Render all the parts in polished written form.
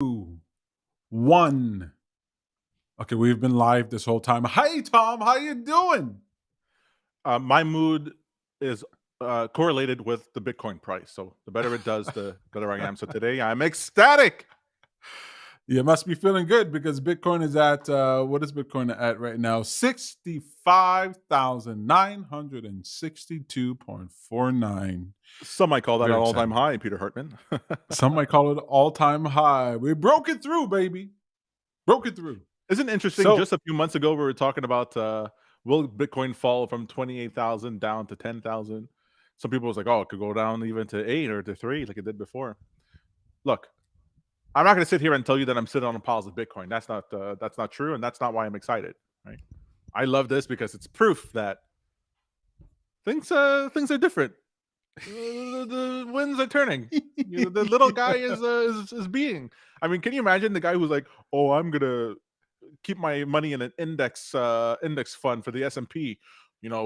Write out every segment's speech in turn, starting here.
Two, one. Okay, we've been live this whole time. Hi, Tom. How you doing? My mood is correlated with the Bitcoin price. So the better it does, the better I am. So today I'm ecstatic. You must be feeling good because Bitcoin is at what is Bitcoin at right now? 65,962.49. Some might call that an Very all-time excited. high, Peter Hartman. Some might call it all-time high. We broke it through, baby. Broke it through. Isn't it interesting? So Just a few months ago, we were talking about will Bitcoin fall from 28,000 down to 10,000. Some people was like, "Oh, it could go down even to 8 or to 3 like it did before." Look, I'm not going to sit here and tell you that I'm sitting on a piles of Bitcoin. That's not true, and that's not why I'm excited. Right? I love this because it's proof that things are different. The winds are turning. The little guy is being. I mean, can you imagine the guy who's like, "Oh, I'm gonna keep my money in an index fund for the S&P,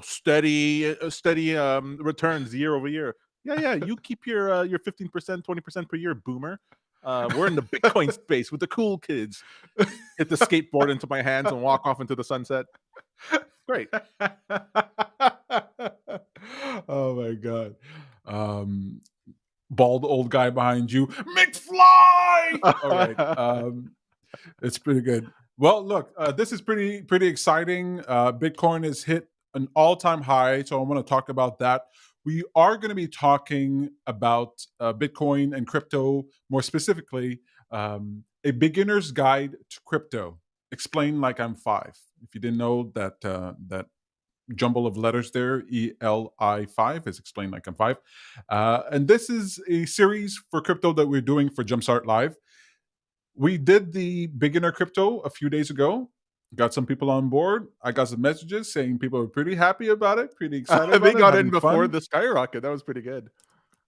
steady returns year over year." Yeah, yeah, you keep your 15%, 20% per year, boomer. We're in the Bitcoin space with the cool kids. Hit the skateboard into my hands and walk off into the sunset. Great. oh my god. Um Bald old guy behind you. McFly! All right. It's pretty good. Well, look, this is pretty exciting. Bitcoin has hit an all-time high, so I want to talk about that. We are going to be talking about Bitcoin and crypto, more specifically, a beginner's guide to crypto. Explain like I'm five. If you didn't know that, that jumble of letters there, ELI5 is explained like I'm five. And this is a series for crypto that we're doing for Jumpstart Live. We did the beginner crypto a few days ago. Got some people on board. I got some messages saying people are pretty happy about it, pretty excited They about it, got in having before fun. the skyrocket. That was pretty good.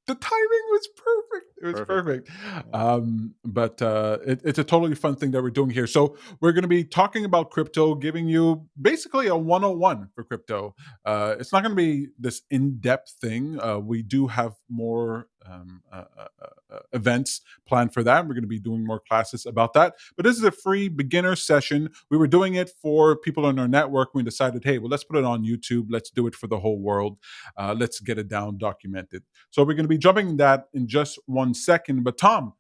The timing was perfect. It was Perfect. perfect. Yeah. But it's a totally fun thing that we're doing here. So we're going to be talking about crypto, giving you basically a 101 for crypto. It's not going to be this in-depth thing. We do have more events planned for that. We're going to be doing more classes about that. But this is a free beginner session. We were doing it for people in our network. We decided, hey, well, let's put it on YouTube. Let's do it for the whole world. Let's get it down, documented. So we're going to be jumping that in just 1 second. But Tom,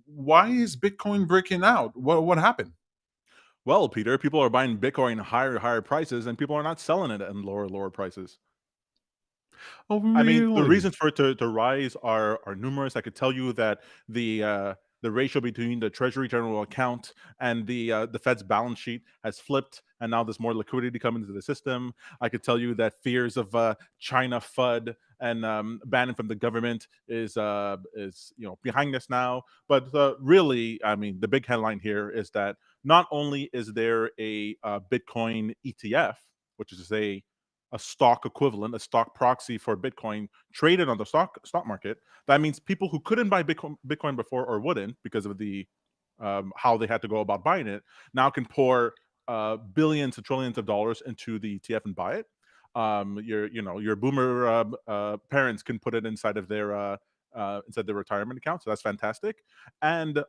why is Bitcoin breaking out? What happened? Well, Peter, people are buying Bitcoin higher prices, and people are not selling it at lower prices. Oh, I mean, the really? reasons for it to rise are numerous. I could tell you that the ratio between the Treasury General account and the Fed's balance sheet has flipped, and now there's more liquidity coming into the system. I could tell you that fears of China FUD and banning from the government is behind us now. But really, I mean, the big headline here is that not only is there a Bitcoin ETF, which is a stock equivalent, a stock proxy for Bitcoin traded on the stock market. That means people who couldn't buy Bitcoin before or wouldn't because of the how they had to go about buying it now can pour billions to trillions of dollars into the ETF and buy it. Your boomer parents can put it inside their retirement account, so that's fantastic. And it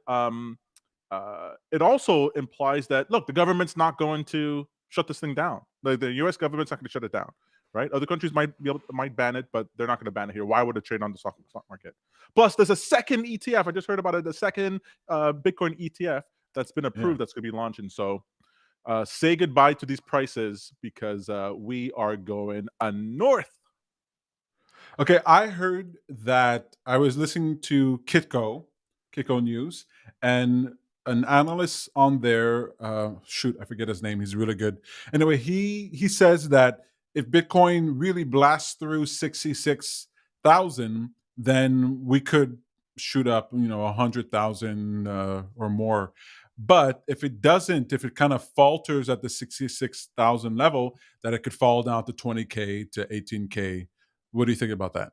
also implies that look, the government's not going to shut this thing down. The U.S. government's not going to shut it down, right? Other countries might ban it, but they're not going to ban it here. Why would it trade on the stock market? Plus, there's a second ETF. I just heard about it. The second Bitcoin ETF that's been Yeah. approved that's going to be launching. So say goodbye to these prices because we are going north. Okay, I heard that I was listening to Kitco News, and an analyst on there, shoot, I forget his name. He's really good. Anyway, he says that if Bitcoin really blasts through 66,000, then we could shoot up, 100,000 or more. But if it doesn't, if it kind of falters at the 66,000 level, that it could fall down to 20K to 18K. What do you think about that?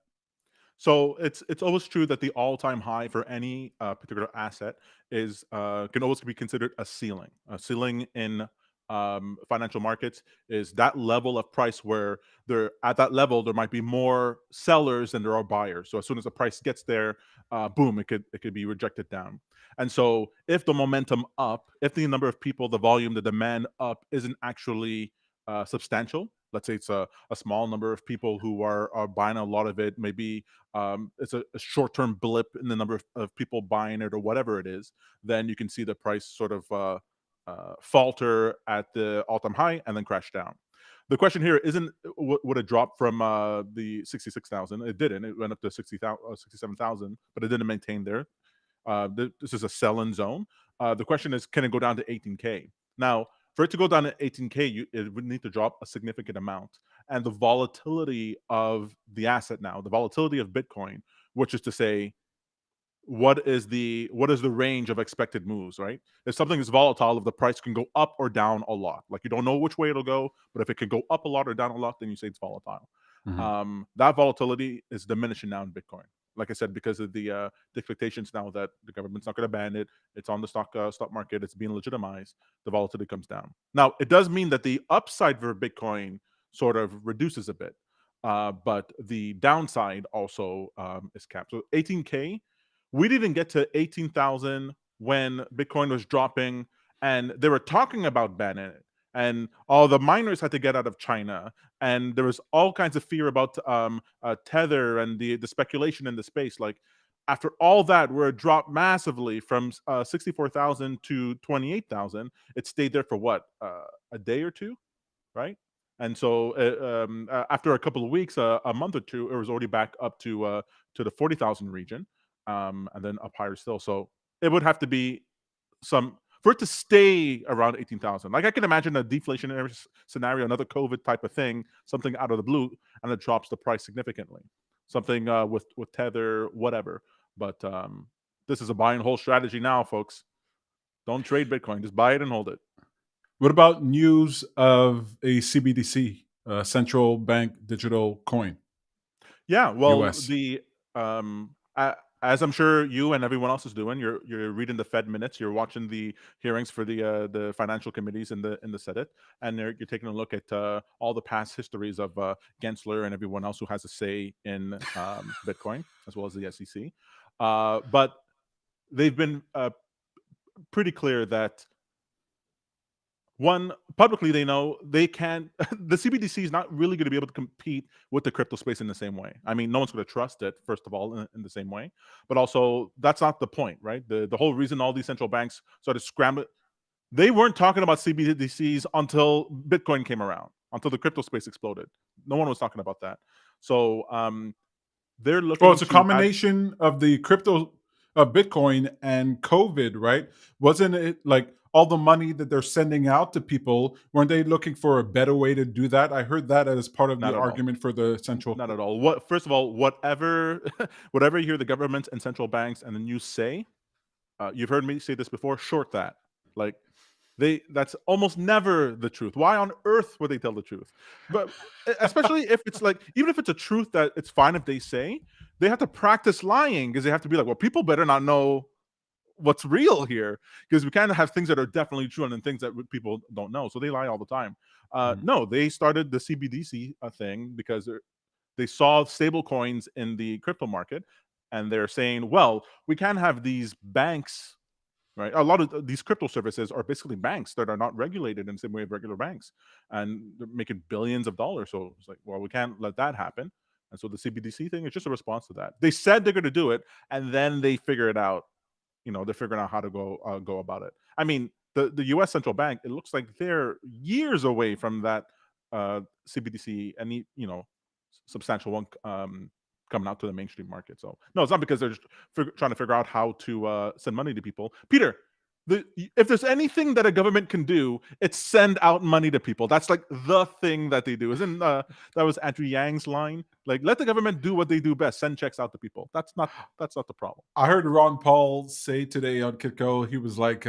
So it's always true that the all-time high for any particular asset is can always be considered a ceiling. A ceiling in financial markets is that level of price where there at that level there might be more sellers than there are buyers. So as soon as the price gets there, boom, it could be rejected down. And so if the momentum up, if the number of people, the volume, the demand up isn't actually substantial, let's say it's a small number of people who are buying a lot of it, maybe it's a short-term blip in the number of people buying it or whatever it is, then you can see the price sort of falter at the all-time high and then crash down. The question here isn't would it drop from the 66,000? It didn't. It went up to 60,000, 67,000, but it didn't maintain there. This is a sell-in zone. The question is, can it go down to 18K? Now, for it to go down to 18K, it would need to drop a significant amount. And the volatility of the asset now, the volatility of Bitcoin, which is to say, what is the range of expected moves, right? If something is volatile, if the price can go up or down a lot, like you don't know which way it'll go, but if it could go up a lot or down a lot, then you say it's volatile. Mhm. That volatility is diminishing now in Bitcoin. Like I said, because of the expectations now that the government's not going to ban it, it's on the stock market, it's being legitimized. The volatility comes down. Now, it does mean that the upside for Bitcoin sort of reduces a bit, but the downside also is capped. So 18K, we didn't get to 18,000 when Bitcoin was dropping, and they were talking about banning it. And all the miners had to get out of China, and there was all kinds of fear about Tether and the speculation in the space. Like after all that, where it dropped massively from 64,000 to 28,000, it stayed there for what, a day or two, right? And so after a couple of weeks, a month or two, it was already back up to the 40,000 region, and then up higher still. So it would have to be some for it to stay around 18,000. Like I can imagine a deflationary scenario, another COVID type of thing, something out of the blue, and it drops the price significantly. Something with Tether, whatever. But this is a buy and hold strategy now, folks. Don't trade Bitcoin; just buy it and hold it. What about news of a CBDC, central bank digital coin, Yeah, well, US? as I'm sure you and everyone else is doing, you're reading the Fed minutes, you're watching the hearings for the financial committees in the Senate, and you're taking a look at all the past histories of Gensler and everyone else who has a say in Bitcoin, as well as the SEC. But they've been pretty clear that one, publicly they know they can't the CBDC is not really going to be able to compete with the crypto space in the same way. I mean, no one's going to trust it, first of all, in the same way. But also, that's not the point, right? The whole reason all these central banks started scrambling, they weren't talking about CBDCs until Bitcoin came around, until the crypto space exploded. No one was talking about that. So they're Well, looking it's a to have combination of the crypto of Bitcoin and COVID, right? Wasn't it like all the money that they're sending out to people? Weren't they looking for a better way to do that? I heard that as part of the not at all. argument for the central. Not at all. What first of all, whatever whatever you hear the governments and central banks and the news say, you've heard me say this before, short that. Like that's almost never the truth. Why on earth would they tell the truth? But especially if it's like, even if it's a truth that it's fine if they say, they have to practice lying because they have to be like, well, people better not know what's real here because we kind of have things that are definitely true and then things that people don't know. So they lie all the time. Mhm. No, they started the CBDC thing because they saw stable coins in the crypto market and they're saying, well, we can't have these banks, right? A lot of these crypto services are basically banks that are not regulated in the same way of regular banks, and they're making billions of dollars. So it's like, well, we can't let that happen. And so the CBDC thing is just a response to that. They said they're going to do it, and then they figure it out. They're figuring out how to go about it. I mean, the U.S. central bank, it looks like they're years away from that CBDC, any substantial one coming out to the mainstream market. So no, it's not because they're just trying to figure out how to send money to people. Peter, if there's anything that a government can do, it's send out money to people. That's like the thing that they do. Isn't that was Andrew Yang's line? Like, let the government do what they do best: send checks out to people. That's not the problem. I heard Ron Paul say today on Kitco, he was like,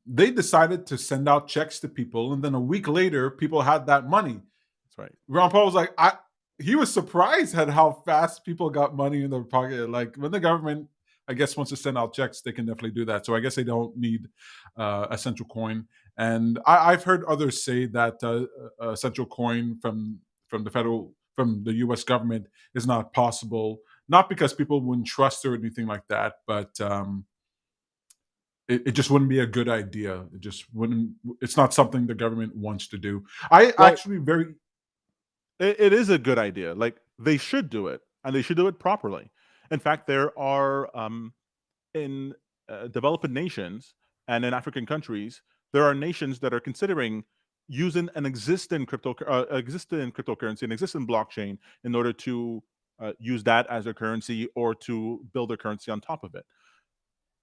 they decided to send out checks to people, and then a week later, people had that money. That's right. Ron Paul was like, he was surprised at how fast people got money in their pocket. Like when the government, I guess, wants to send out checks, they can definitely do that. So I guess they don't need a central coin. And I've heard others say that a central coin from the U.S. government is not possible not because people wouldn't trust her or anything like that, but it just wouldn't be a good idea. It just wouldn't. It's not something the government wants to do. I Well, actually very it is a good idea. Like they should do it, and they should do it properly. In fact, there are in developing nations and in African countries, there are nations that are considering using an existing cryptocurrency, an existing blockchain, in order to use that as a currency or to build a currency on top of it.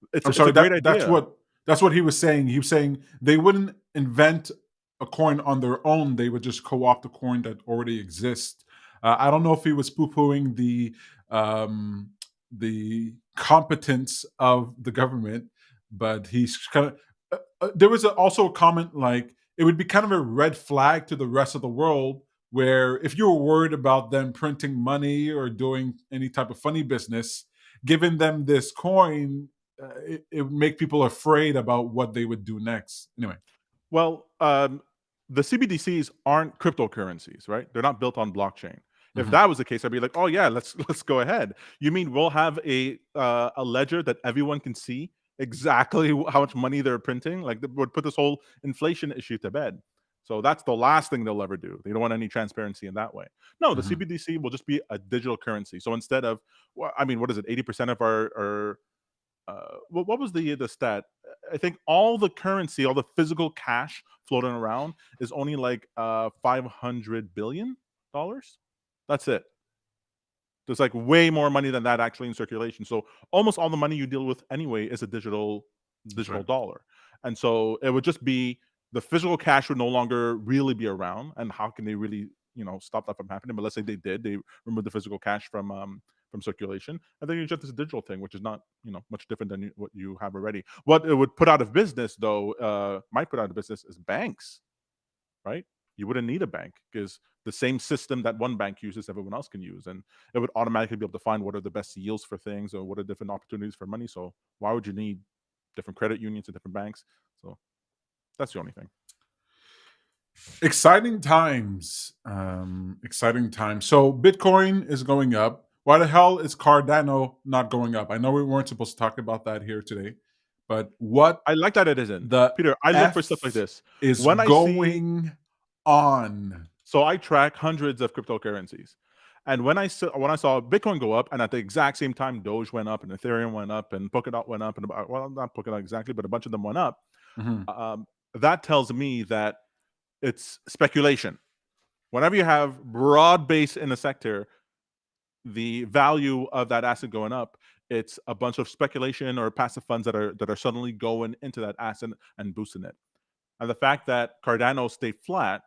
I'm It's sorry. a great That's idea. what he was saying. He was saying they wouldn't invent a coin on their own. They would just co-opt a coin that already exists. I don't know if he was poo-pooing um, the competence of the government, but he's kind of. There was also a comment like it would be kind of a red flag to the rest of the world where if you were worried about them printing money or doing any type of funny business, giving them this coin it would make people afraid about what they would do next. Anyway. Well, the CBDCs aren't cryptocurrencies, right? They're not built on blockchain. If Mhm. that was the case, I'd be like, "Oh yeah, let's go ahead." You mean we'll have a ledger that everyone can see exactly how much money they're printing? Like that would put this whole inflation issue to bed. So that's the last thing they'll ever do. They don't want any transparency in that way. No, the Mhm. CBDC will just be a digital currency. So instead of, well, I mean, what is it? 80% of our what was the stat? I think all the currency, all the physical cash floating around is only like $500 billion. That's it. There's like way more money than that actually in circulation. So almost all the money you deal with anyway is a That's digital right. dollar. And so it would just be the physical cash would no longer really be around. And how can they really, stop that from happening? But let's say they did, they removed the physical cash from circulation. And then you get this digital thing, which is not, much different than what you have already. What it would put out of business though, might put out of business is banks, right? You wouldn't need a bank because the same system that one bank uses, everyone else can use, and it would automatically be able to find what are the best yields for things or what are different opportunities for money. So why would you need different credit unions and different banks? So that's the only thing. Exciting times. Exciting times. So Bitcoin is going up. Why the hell is Cardano not going up? I know we weren't supposed to talk about that here today, but what I like that it isn't. the Peter, I look for stuff like F this. is When I see, going on? so I track hundreds of cryptocurrencies. And when I saw Bitcoin go up, and at the exact same time, Doge went up, and Ethereum went up, and Polkadot went up, and well, not Polkadot exactly, but a bunch of them went up. Mhm. Um, that tells me that it's speculation. Whenever you have broad base in a sector, the value of that asset going up, it's a bunch of speculation or passive funds that are suddenly going into that asset and boosting it. And the fact that Cardano stayed flat,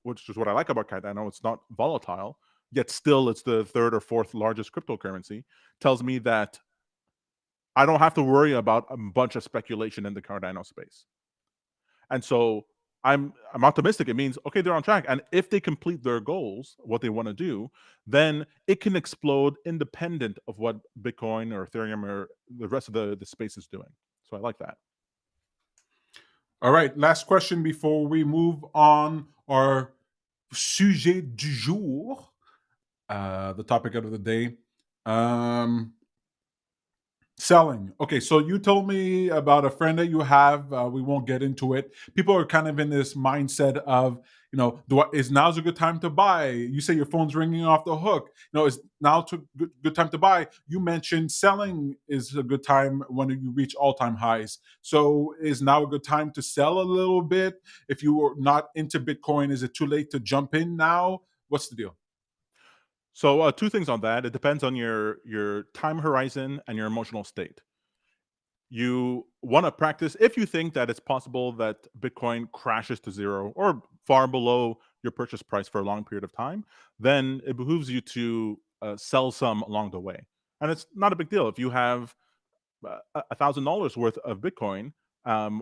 which is what I like about Cardano, it's not volatile, yet still it's the third or fourth largest cryptocurrency, tells me that I don't have to worry about a bunch of speculation in the Cardano space. And so I'm optimistic. It means okay, they're on track. And if they complete their goals, what they want to do, then it can explode independent of what Bitcoin or Ethereum or the rest of the space is doing. So I like that. All right. Last question before we move on. Our sujet du jour, the topic of the day. Um, Selling. Okay, so you told me about a friend that you have. We won't get into it. People are kind of in this mindset of, is now's a good time to buy? You say your phone's ringing off the hook. Is now good time to buy? You mentioned selling is a good time when you reach all time highs. So is now a good time to sell a little bit? If you were not into Bitcoin, is it too late to jump in now? What's the deal? So two things on that. It depends on your time horizon and your emotional state. You want to practice if you think that it's possible that Bitcoin crashes to zero or far below your purchase price for a long period of time, then it behooves you to sell some along the way. And it's not a big deal if you have $1,000 worth of Bitcoin,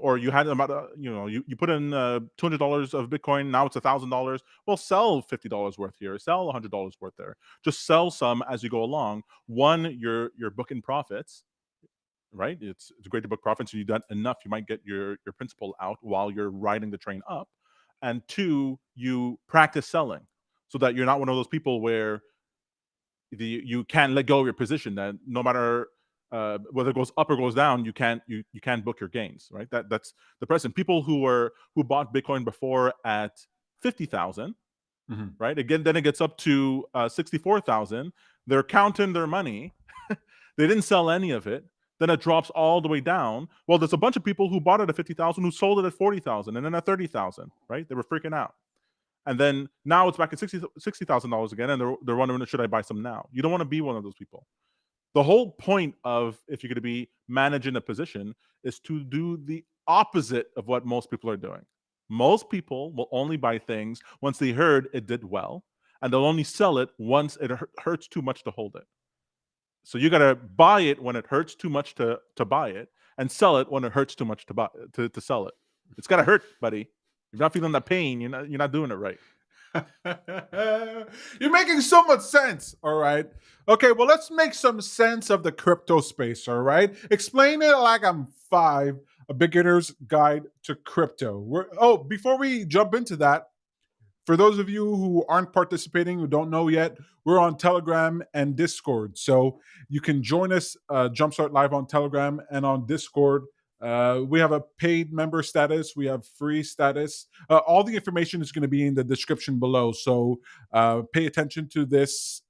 or you had about you put in $200 of Bitcoin. Now it's $1,000. Well, sell $50 worth here, sell $100 worth there. Just sell some as you go along. One, you're booking profits, right? It's great to book profits. So you've done enough, you might get your principal out while you're riding the train up. And two, you practice selling so that you're not one of those people where you can't let go of your position. That no matter whether it goes up or goes down, you can't book your gains, right? That's the present. People who bought Bitcoin before at 50,000, Mhm. right? Again, then it gets up to 64,000. They're counting their money. They didn't sell any of it. Then it drops all the way down. Well, there's a bunch of people who bought it at 50,000 who sold it at 40,000 and then at 30,000, right? They were freaking out. And then now it's back at $60,000 again, and they're wondering, should I buy some now? You don't want to be one of those people. The whole point of, if you're going to be managing a position, is to do the opposite of what most people are doing. Most people will only buy things once they heard it did well, and they'll only sell it once it hurts too much to hold it. So you got to buy it when it hurts too much to buy it, and sell it when it hurts too much to buy to sell it. It's got to hurt, buddy. If you're not feeling that pain, you're not doing it right. You're making so much sense. All right. Okay, well, let's make some sense of the crypto space. All right. Explain it like I'm five, a beginner's guide to crypto. Before we jump into that, for those of you who aren't participating, who don't know yet, we're on Telegram and Discord. So you can join us, Jumpstart Live on Telegram and on Discord. We have a paid member status. We have free status. All the information is going to be in the description below. So pay attention to this.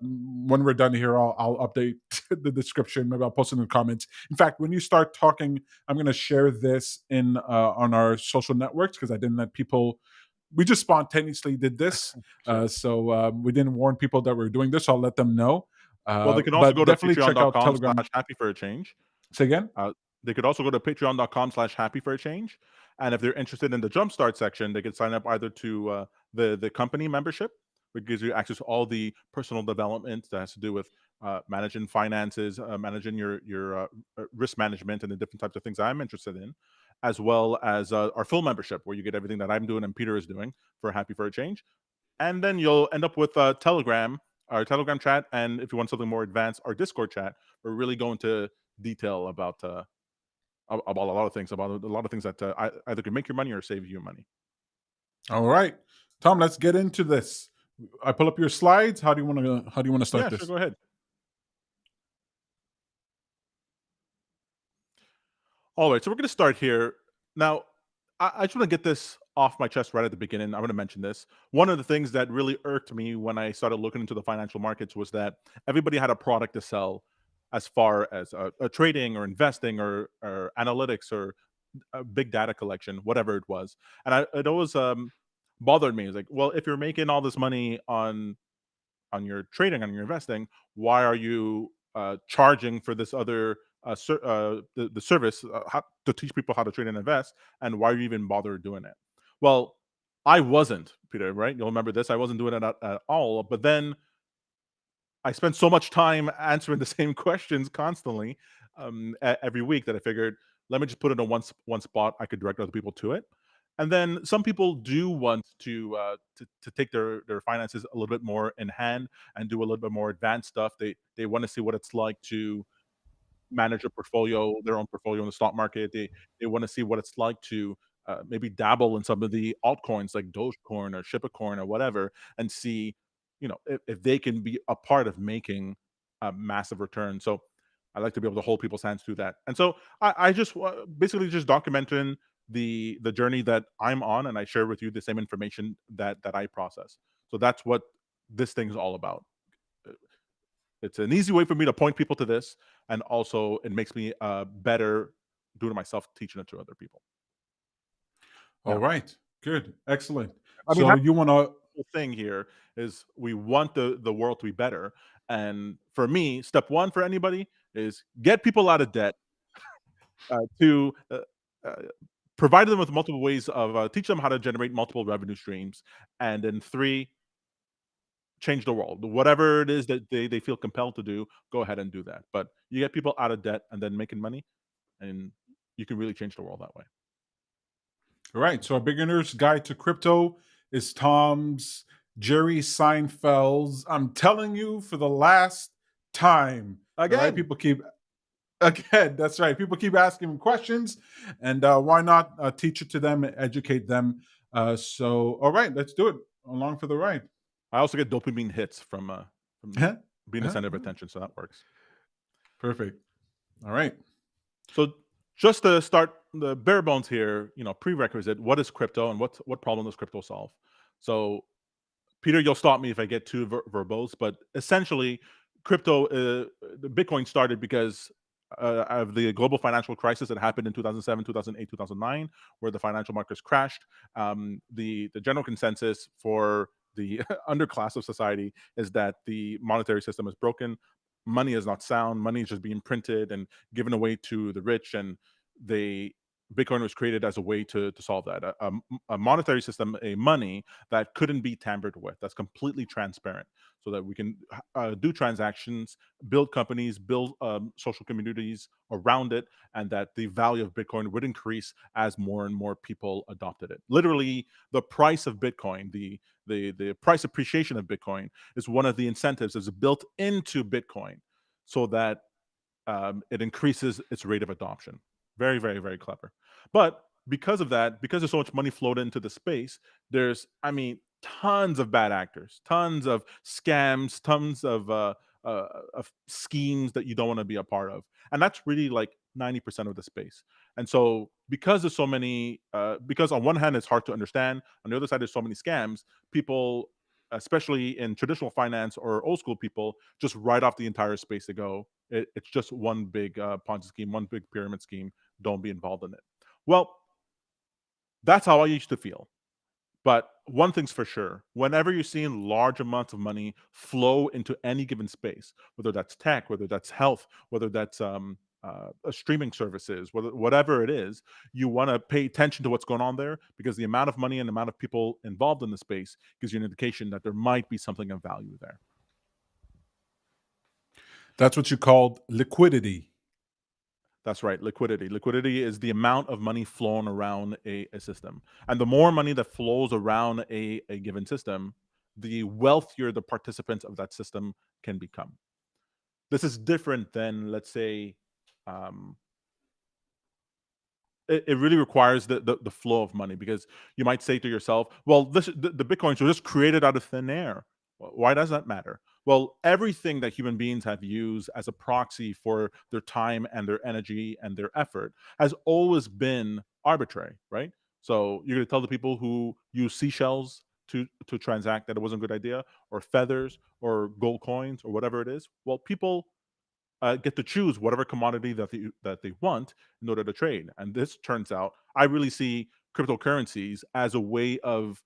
When we're done here, I'll update the description. Maybe I'll post it in the comments. In fact, when you start talking, I'm going to share this in on our social networks because I didn't let people. We just spontaneously did this, Sure. so we didn't warn people that we're doing this. So I'll let them know. Well, they can also But go to definitely check out patreon.com Telegram. slash happy for a change. Say again? They could also go to patreon.com slash happy for a change. And if they're interested in the Jumpstart section, they could sign up either to the company membership, which gives you access to all the personal development that has to do with managing finances, managing your risk management, and the different types of things I'm interested in, as well as our full membership, where you get everything that I'm doing and Peter is doing for Happy for a Change. And then you'll end up with Telegram, our Telegram chat, and if you want something more advanced, our Discord chat. We're really going to detail about a lot of things, that either can make your money or save you money. All right, Tom. Let's get into this. I pull up your slides. How do you want to start Yeah, this? sure. Go ahead. All right, so we're going to start here. Now, I just want to get this off my chest right at the beginning. I'm going to mention this. One of the things that really irked me when I started looking into the financial markets was that everybody had a product to sell, as far as trading or investing or analytics or a big data collection, whatever it was. And it always bothered me. It's like, well, if you're making all this money on your trading, on your investing, why are you charging for this other the service to teach people how to trade and invest? And why are you even bother doing it? Well, I wasn't, Peter, right? You'll remember this. I wasn't doing it at all. But then I spent so much time answering the same questions constantly, every week, that I figured, let me just put it in one spot. I could direct other people to it. And then some people do want to take their finances a little bit more in hand and do a little bit more advanced stuff. They want to see what it's like to manage a portfolio, their own portfolio in the stock market. They want to see what it's like to maybe dabble in some of the altcoins like Dogecoin or Shibacoin or whatever, and see, if they can be a part of making a massive return. So I like to be able to hold people's hands through that. And so I just basically just documenting the journey that I'm on, and I share with you the same information that I process. So that's what this thing is all about. It's an easy way for me to point people to this, and also it makes me better doing it myself, teaching it to other people. All Now, right, good, excellent. I mean, So that's you want to? the thing here is we want the world to be better, and for me, step one for anybody is get people out of debt, to uh, provide them with multiple ways of teach them how to generate multiple revenue streams, and then three, change the world. Whatever it is that they feel compelled to do, go ahead and do that. But you get people out of debt and then making money, and you can really change the world that way. All right. So a beginner's guide to crypto is Tom's Jerry Seinfeld's. I'm telling you for the last time. All right. Again, People keep again. That's right. People keep asking him questions, and why not teach it to them, educate them? So all right, let's do it. Along for the ride. I also get dopamine hits from from being the Uh-huh. center of attention. So that works. Perfect. All right. So just to start the bare bones here, prerequisite: what is crypto and what problem does crypto solve? So Peter, you'll stop me if I get too verbose, but essentially, crypto, the Bitcoin started because of the global financial crisis that happened in 2007, 2008, 2009, where the financial markets crashed. The general consensus for the underclass of society is that the monetary system is broken. Money is not sound. Money is just being printed and given away to the rich, and they Bitcoin was created as a way to solve that. A monetary system, a money that couldn't be tampered with, that's completely transparent, so that we can do transactions, build companies, build social communities around it, and that the value of Bitcoin would increase as more and more people adopted it. Literally, the price of Bitcoin, the price appreciation of Bitcoin, is one of the incentives is built into Bitcoin, so that it increases its rate of adoption. Very, very, very clever. But because of that, because there's so much money flowed into the space, there's, I mean, tons of bad actors, tons of scams, tons of schemes that you don't want to be a part of, and that's really like 90% of the space. And so, because there's so many, because on one hand it's hard to understand, on the other side there's so many scams, people, especially in traditional finance or old school people, just write off the entire space to go, it's just one big Ponzi scheme, one big pyramid scheme. Don't be involved in it. Well, that's how I used to feel. But one thing's for sure: whenever you're seeing large amounts of money flow into any given space, whether that's tech, whether that's health, whether that's streaming services, whatever it is, you want to pay attention to what's going on there, because the amount of money and the amount of people involved in the space gives you an indication that there might be something of value there. That's what you called liquidity. That's right, liquidity. Liquidity is the amount of money flowing around a system. And the more money that flows around a given system, the wealthier the participants of that system can become. This is different than, let's say, um, it really requires the flow of money, because you might say to yourself, well, the bitcoins were just created out of thin air. Why does that matter? Well, everything that human beings have used as a proxy for their time and their energy and their effort has always been arbitrary, right? So you're going to tell the people who use seashells to transact that it wasn't a good idea, or feathers, or gold coins, or whatever it is. Well, people get to choose whatever commodity that they want in order to trade. And this turns out, I really see cryptocurrencies as a way of,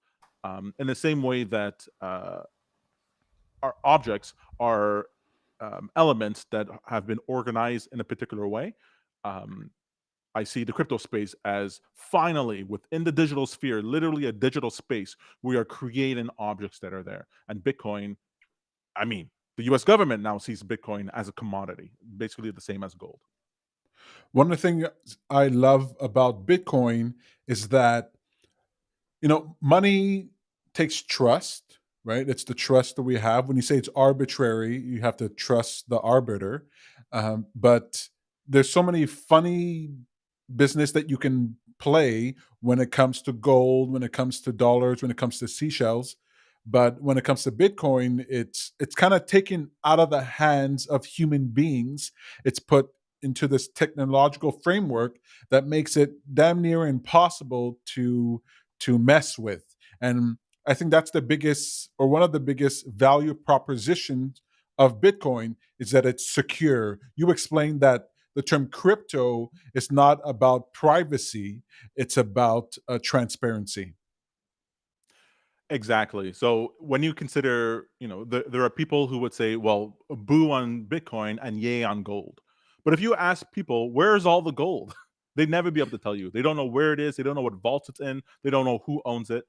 in the same way that our objects are elements that have been organized in a particular way. Um, I see the crypto space as, finally, within the digital sphere, literally a digital space, we are creating objects that are there. And Bitcoin, I mean, the US government now sees Bitcoin as a commodity, basically the same as gold. One of the things I love about Bitcoin is that, money takes trust, right? It's the trust that we have. When you say it's arbitrary, you have to trust the arbiter. But there's so many funny business that you can play when it comes to gold, when it comes to dollars, when it comes to seashells. But when it comes to Bitcoin, it's kind of taken out of the hands of human beings. It's put into this technological framework that makes it damn near impossible to mess with. And I think that's the biggest, or one of the biggest value propositions of Bitcoin, is that it's secure. You explained that the term crypto is not about privacy, it's about transparency. Exactly. So when you consider, there are people who would say, well, boo on Bitcoin and yay on gold. But if you ask people, where's all the gold? They'd never be able to tell you. They don't know where it is. They don't know what vaults it's in. They don't know who owns it.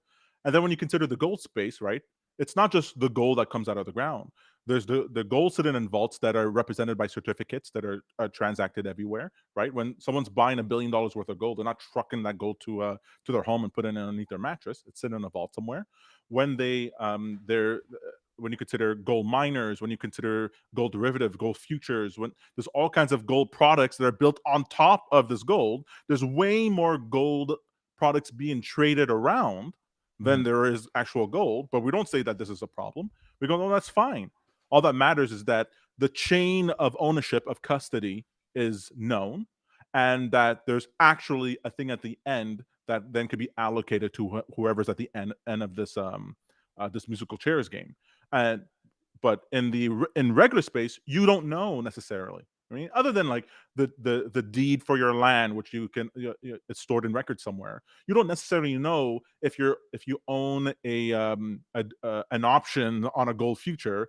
And then when you consider the gold space, right? It's not just the gold that comes out of the ground. There's the gold sitting in vaults that are represented by certificates that are transacted everywhere, right? When someone's buying $1 billion worth of gold, they're not trucking that gold to their home and putting it underneath their mattress. It's sitting in a vault somewhere. When they're when you consider gold miners, when you consider gold derivative, gold futures, when there's all kinds of gold products that are built on top of this gold, there's way more gold products being traded around than Mhm. there is actual gold. But we don't say that this is a problem. We go, no, that's fine. All that matters is that the chain of ownership of custody is known, and that there's actually a thing at the end that then could be allocated to whoever's at the end of this this musical chairs game. And but in regular space, you don't know necessarily. I mean, other than like the deed for your land, which you can it's stored in record somewhere. You don't necessarily know if you own an option on a gold future,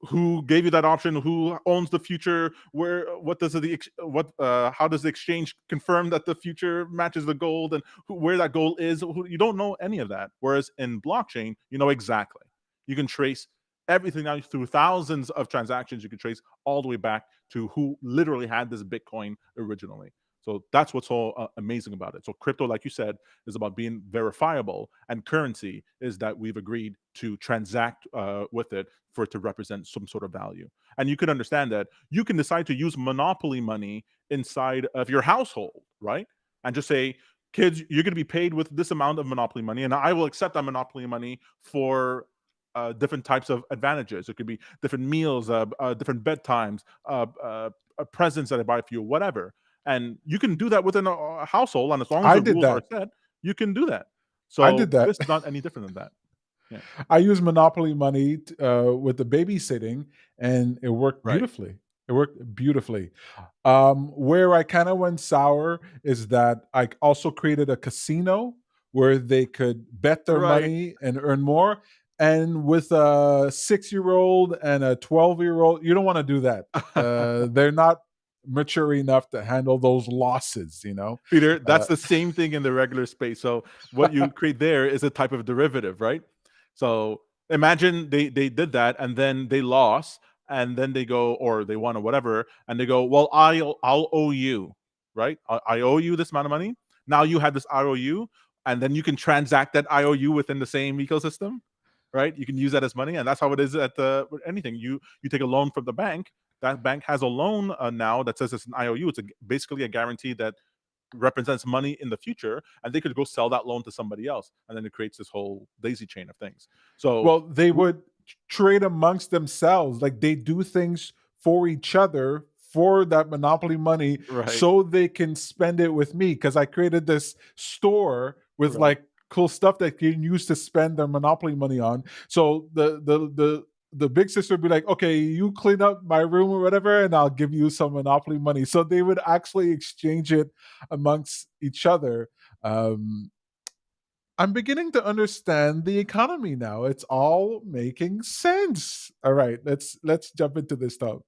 who gave you that option, who owns the future, where what does the what how does the exchange confirm that the future matches the gold, and where that gold is. You don't know any of that, whereas in blockchain you know exactly. You can trace everything out through thousands of transactions. You can trace all the way back to who literally had this bitcoin originally. So that's what's so amazing about it. So crypto, like you said, is about being verifiable, and currency is that we've agreed to transact with it for it to represent some sort of value. And you can understand that you can decide to use monopoly money inside of your household, right? And just say, kids, you're going to be paid with this amount of monopoly money, and I will accept that monopoly money for different types of advantages. It could be different meals, different bedtimes, presents that I buy for you, whatever. And you can do that within a household, and as long as I the did rules are that. set, you can do that. I did So that. this is not any different than that. Yeah. I used Monopoly money with the babysitting, and it worked Right. beautifully. It worked beautifully. Where I kind of went sour is that I also created a casino where they could bet their Right. money and earn more. And with a 6-year-old and a 12-year-old, you don't want to do that. They're not mature enough to handle those losses, you know? Peter, that's Uh, the same thing in the regular space. So what you create there is a type of derivative, right? So imagine they did that and then they lost, and then they go, or they won or whatever, and they go, well, I'll owe you, right? I owe you this amount of money. Now you have this IOU, and then you can transact that IOU within the same ecosystem, right? You can use that as money, and that's how it is at the with anything. You take a loan from the bank. That bank has a loan now that says it's an IOU. It's basically a guarantee that represents money in the future, and they could go sell that loan to somebody else, and then it creates this whole daisy chain of things. So Well, they would trade amongst themselves. Like they do things for each other for that monopoly money right, so they can spend it with me because I created this store with right. like cool stuff that you can use to spend their monopoly money on. So the big sister would be like, okay, you clean up my room or whatever, and I'll give you some monopoly money. So they would actually exchange it amongst each other. Um, I'm beginning to understand the economy now. It's all making sense. All right, let's jump into this stuff.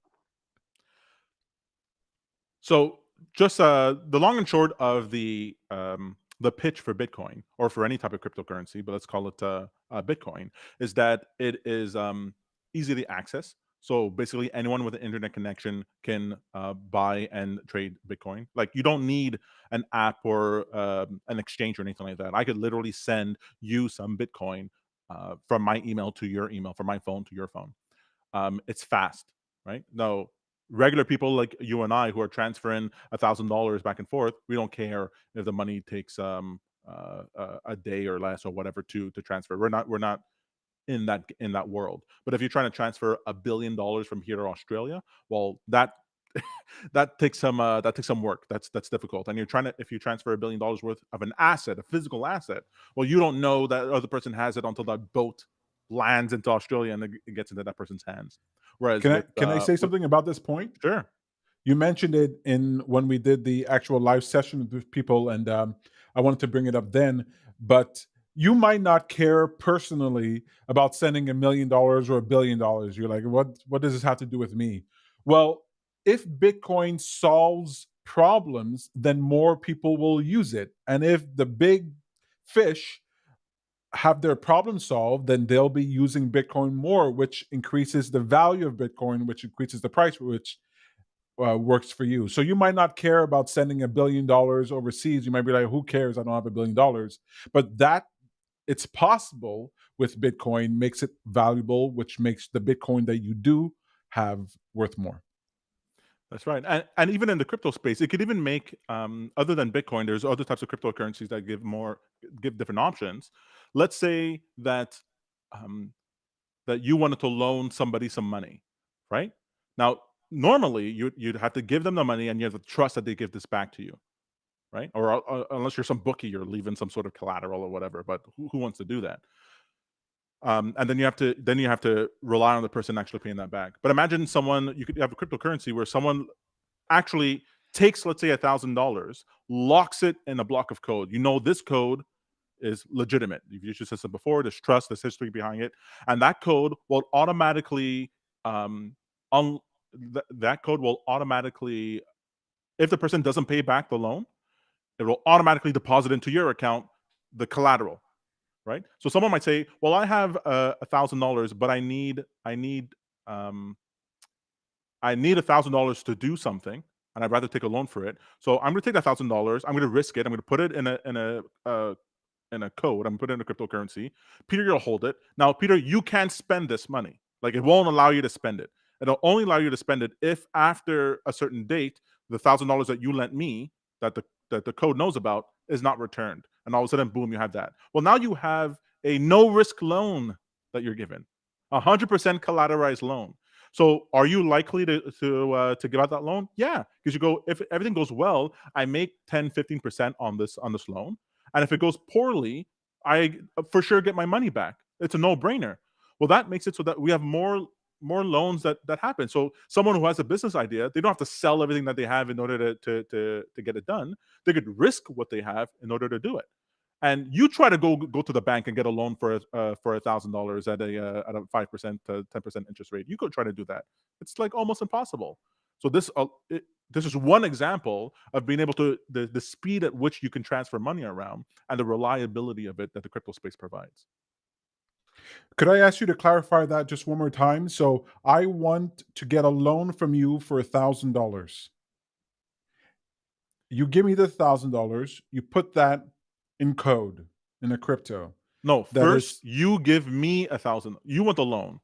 So just the long and short of the pitch for Bitcoin, or for any type of cryptocurrency, but let's call it Bitcoin, is that it is easily accessed. So basically, anyone with an internet connection can buy and trade Bitcoin. Like you don't need an app or an exchange or anything like that. I could literally send you some Bitcoin from my email to your email, from my phone to your phone. It's fast, right? No, regular people like you and I who are transferring $1,000 back and forth, we don't care if the money takes a day or less or whatever to transfer. We're not in that world. But if you're trying to transfer $1 billion from here to Australia, well, that takes some work. That's difficult. And you're trying to if you transfer $1 billion worth of an asset, a physical asset, well, you don't know that other person has it until that boat lands into Australia and it gets into that person's hands. Whereas Can I say with something about this point? sure, You mentioned it in when we did the actual live session with people, and I wanted to bring it up then. But you might not care personally about sending $1 million or $1 billion. You're like, what does this have to do with me? Well, if Bitcoin solves problems, then more people will use it, and if the big fish have their problem solved, then they'll be using Bitcoin more, which increases the value of Bitcoin, which increases the price, which works for you. So you might not care about sending $1 billion overseas. You might be like, who cares? I don't have $1 billion. But that it's possible with Bitcoin makes it valuable, which makes the Bitcoin that you do have worth more. that's right. And even in the crypto space, it could even make other than Bitcoin, there's other types of cryptocurrencies that give different options. Let's say that um, that you wanted to loan somebody some money, right? Now, normally you'd have to give them the money and you have to trust that they give this back to you, right? Or unless you're some bookie, you're leaving some sort of collateral or whatever. But who wants to do that? And then you have to rely on the person actually paying that back. But imagine someone you could have a cryptocurrency where someone actually takes, let's say, $1,000, locks it in a block of code. You know this code is legitimate. You've used your system before. There's trust. There's history behind it, and that code will automatically um, un- that code will automatically, if the person doesn't pay back the loan, it will automatically deposit into your account the collateral, right? So someone might say, "Well, I have $1,000, but um, I need $1,000 to do something, and I'd rather take a loan for it. So I'm going to take $1,000. I'm going to risk it. I'm going to put it in a code. I'm going to put it in a cryptocurrency. Peter, you'll hold it. Now, Peter, you can't spend this money. Like it won't allow you to spend it. It'll only allow you to spend it if after a certain date, the $1,000 that you lent me, that the code knows about, is not returned. And all of a sudden, boom, you have that. Well, now you have a no risk loan that you're given, 100% collateralized loan. So, are you likely to give out that loan? Yeah, because you go, if everything goes well, I make 10-15% on this loan, and if it goes poorly, I for sure get my money back. It's a no brainer. Well, that makes it so that we have more loans that happen. So, someone who has a business idea, they don't have to sell everything that they have in order to get it done. They could risk what they have in order to do it. And you try to go to the bank and get a loan for $1,000 at a 5% to 10% interest rate. You could try to do that. It's like almost impossible. So this is one example of being able to the speed at which you can transfer money around and the reliability of it that the crypto space provides. Could I ask you to clarify that just one more time? So I want to get a loan from you for $1,000. You give me the $1,000. You put that in code in a crypto. No, That first is, you give me 1,000. You want the loan,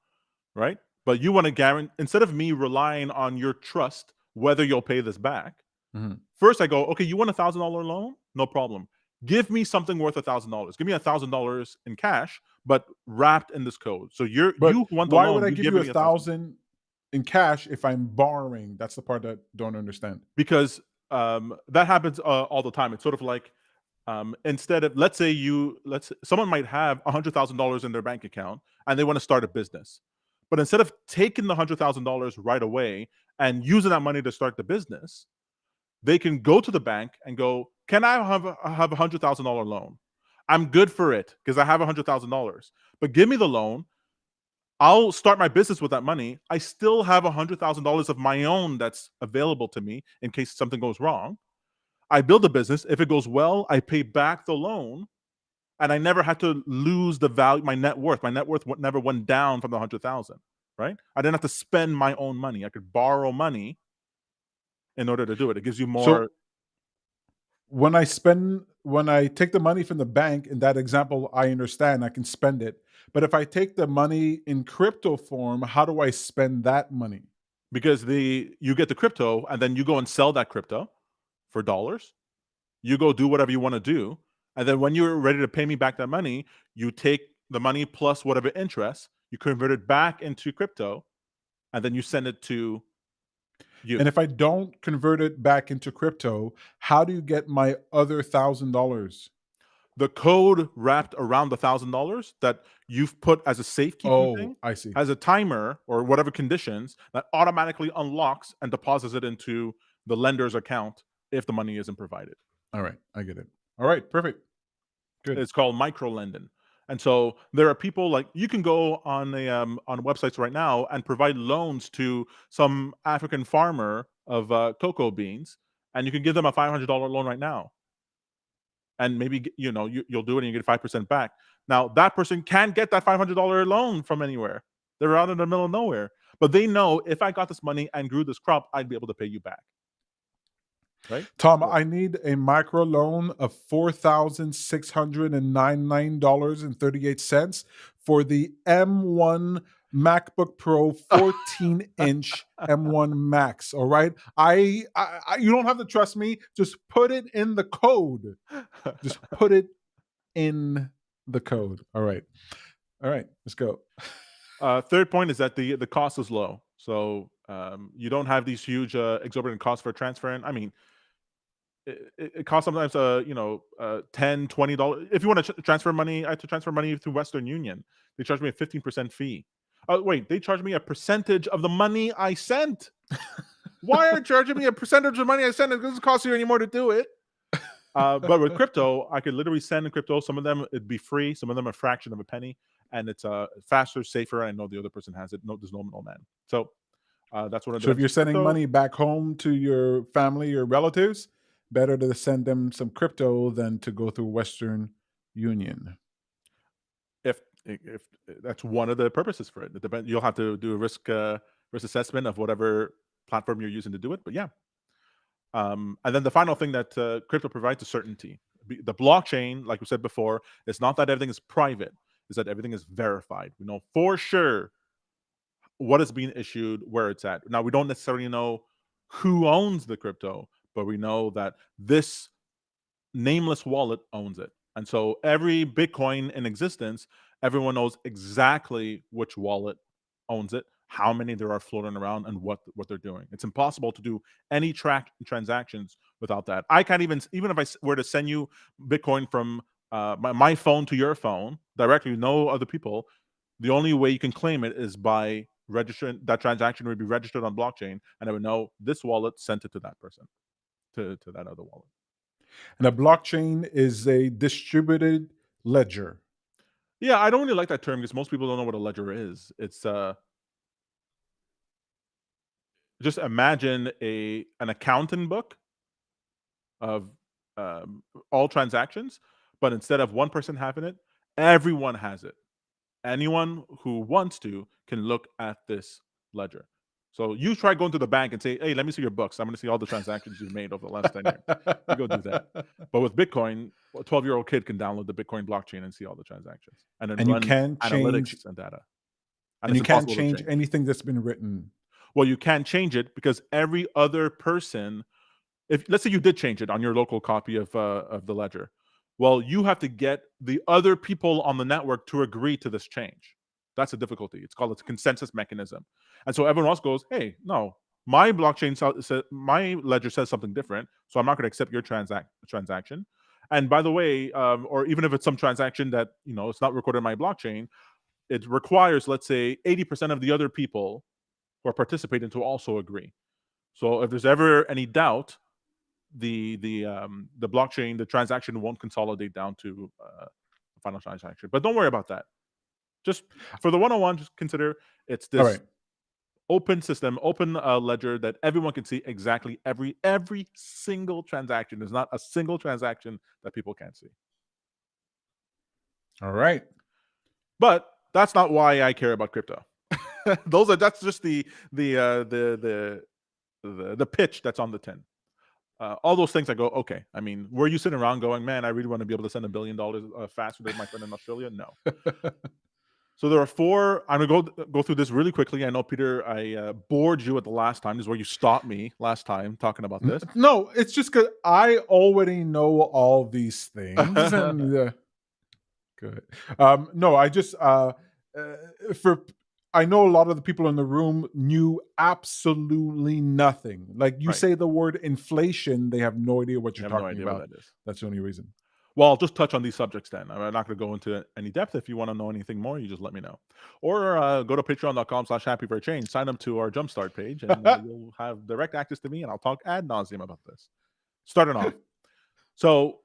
right? But you want to guarantee, instead of me relying on your trust whether you'll pay this back. Mhm. First, I go, okay, you want $1,000 loan? No problem. Give me something worth $1,000. Give me $1,000 in cash, but wrapped in this code. So But you want the why would loan, I you give give you a me 1,000 thousand in cash if I'm borrowing? That's the part that I don't understand. because that happens all the time. It's sort of like instead of let's someone might have $100,000 in their bank account and they want to start a business, but instead of taking the $100,000 right away and using that money to start the business, they can go to the bank and go, "Can I have a $100,000 loan? I'm good for it because I have $100,000. But give me the loan. I'll start my business with that money. I still have $100,000 of my own that's available to me in case something goes wrong. I build a business. If it goes well, I pay back the loan, and I never had to lose the value, my net worth. My net worth never went down from the 100,000. Right? I didn't have to spend my own money. I could borrow money in order to do it. It gives you So more. when I take the money from the bank in that example, I understand I can spend it. But if I take the money in crypto form, how do I spend that money? Because you get the crypto and then you go and sell that crypto for dollars. You go do whatever you want to do, and then when you're ready to pay me back that money, you take the money plus whatever interest, you convert it back into crypto, and then you send it to you. And if I don't convert it back into crypto, how do you get my other $1,000? The code wrapped around the $1,000 that you've put as a safekeeping Oh, thing I see. has a timer or whatever conditions that automatically unlocks and deposits it into the lender's account if the money isn't provided. All right, I get it. All right, perfect. Good. It's called micro lending. And so there are people like you can go on websites right now and provide loans to some African farmer of cocoa beans, and you can give them a $500 loan right now, and maybe you'll do it and you get 5% back. Now that person can't get that $500 loan from anywhere. They're out in the middle of nowhere, but they know if I got this money and grew this crop, I'd be able to pay you back, right? Tom, So I need a micro loan of $4,699.38 for the M1 MacBook Pro 14-inch M1 Max. All right. You don't have to trust me. Just put it in the code. Just put it in the code. All right. All right. Let's go. Third point is that the cost is low, so you don't have these huge exorbitant costs for transferring. I mean, it costs sometimes $10, $20. If you want to transfer money, I have to transfer money through Western Union. They charge me a 15% fee. Wait, they charge me a percentage of the money I sent. Why are you charging me a percentage of money I sent? It doesn't cost you anymore to do it. But with crypto, I could literally send in crypto. Some of them it'd be free. Some of them a fraction of a penny, and it's faster, safer. And I know the other person has it. No, there's no middleman. So that's one of the So if you're benefits of sending crypto. money back home to your family or relatives, better to send them some crypto than to go through Western Union. If that's one of the purposes for it. It depends. You'll have to do a risk assessment of whatever platform you're using to do it. But yeah. And then the final thing that crypto provides is certainty. The blockchain, like we said before, it's not that everything is private; it's that everything is verified. We know for sure what is being issued, where it's at. Now we don't necessarily know who owns the crypto, but we know that this nameless wallet owns it. And so every Bitcoin in existence, everyone knows exactly which wallet owns it, how many there are floating around, and what they're doing. It's impossible to do any transactions without that. I can't even if I were to send you Bitcoin from my phone to your phone directly, no other people. The only way you can claim it is by registering that transaction would be registered on blockchain, and I would know this wallet sent it to that person, to that other wallet. And a blockchain is a distributed ledger. Yeah, I don't really like that term because most people don't know what a ledger is. It's just imagine an accounting book of all transactions, but instead of one person having it, everyone has it. Anyone who wants to can look at this ledger. So you try going to the bank and say, "Hey, let me see your books. I'm going to see all the transactions you've made over the last 10 years." You go do that. But with Bitcoin, a 12-year-old kid can download the Bitcoin blockchain and see all the transactions and then and you run can't change analytics and data. And and it's you can't impossible to change change. anything that's been written. Well, you can change it because every other person, if let's say you did change it on your local copy of the ledger, well, you have to get the other people on the network to agree to this change. That's a difficulty. It's called a consensus mechanism. And so everyone else goes, "Hey, no, my blockchain my ledger says something different, so I'm not going to accept your transaction." And by the way, or even if it's some transaction that it's not recorded in my blockchain, it requires, let's say, 80% of the other people who are participating to also agree. So if there's ever any doubt, the blockchain, the transaction won't consolidate down to the final transaction. But don't worry about that. Just for the 101, just consider it's All this right. open system, open ledger that everyone can see exactly every single transaction. There's not a single transaction that people can't see. All right. But that's not why I care about crypto. That's just the pitch that's on the tin. All those things I go, okay. I mean, were you sitting around going, man, I really want to be able to send $1 billion faster than my friend in Australia? No. So there are four. I'm gonna go through this really quickly. I know, Peter, I bored you at the last time. This is where you stopped me last time talking about this. No, it's just because I already know all these things, and good. No, I just for I know a lot of the people in the room knew absolutely nothing. Like you Right. say the word inflation, they have no idea what You you're have no talking idea what about. that is. That's the only reason. Well, I'll just touch on these subjects then. I'm not going to go into any depth. If you want to know anything more, you just let me know. Or go to patreon.com/happy for a change. Sign up to our Jumpstart page, and you'll have direct access to me, and I'll talk ad nauseum about this. Starting off. So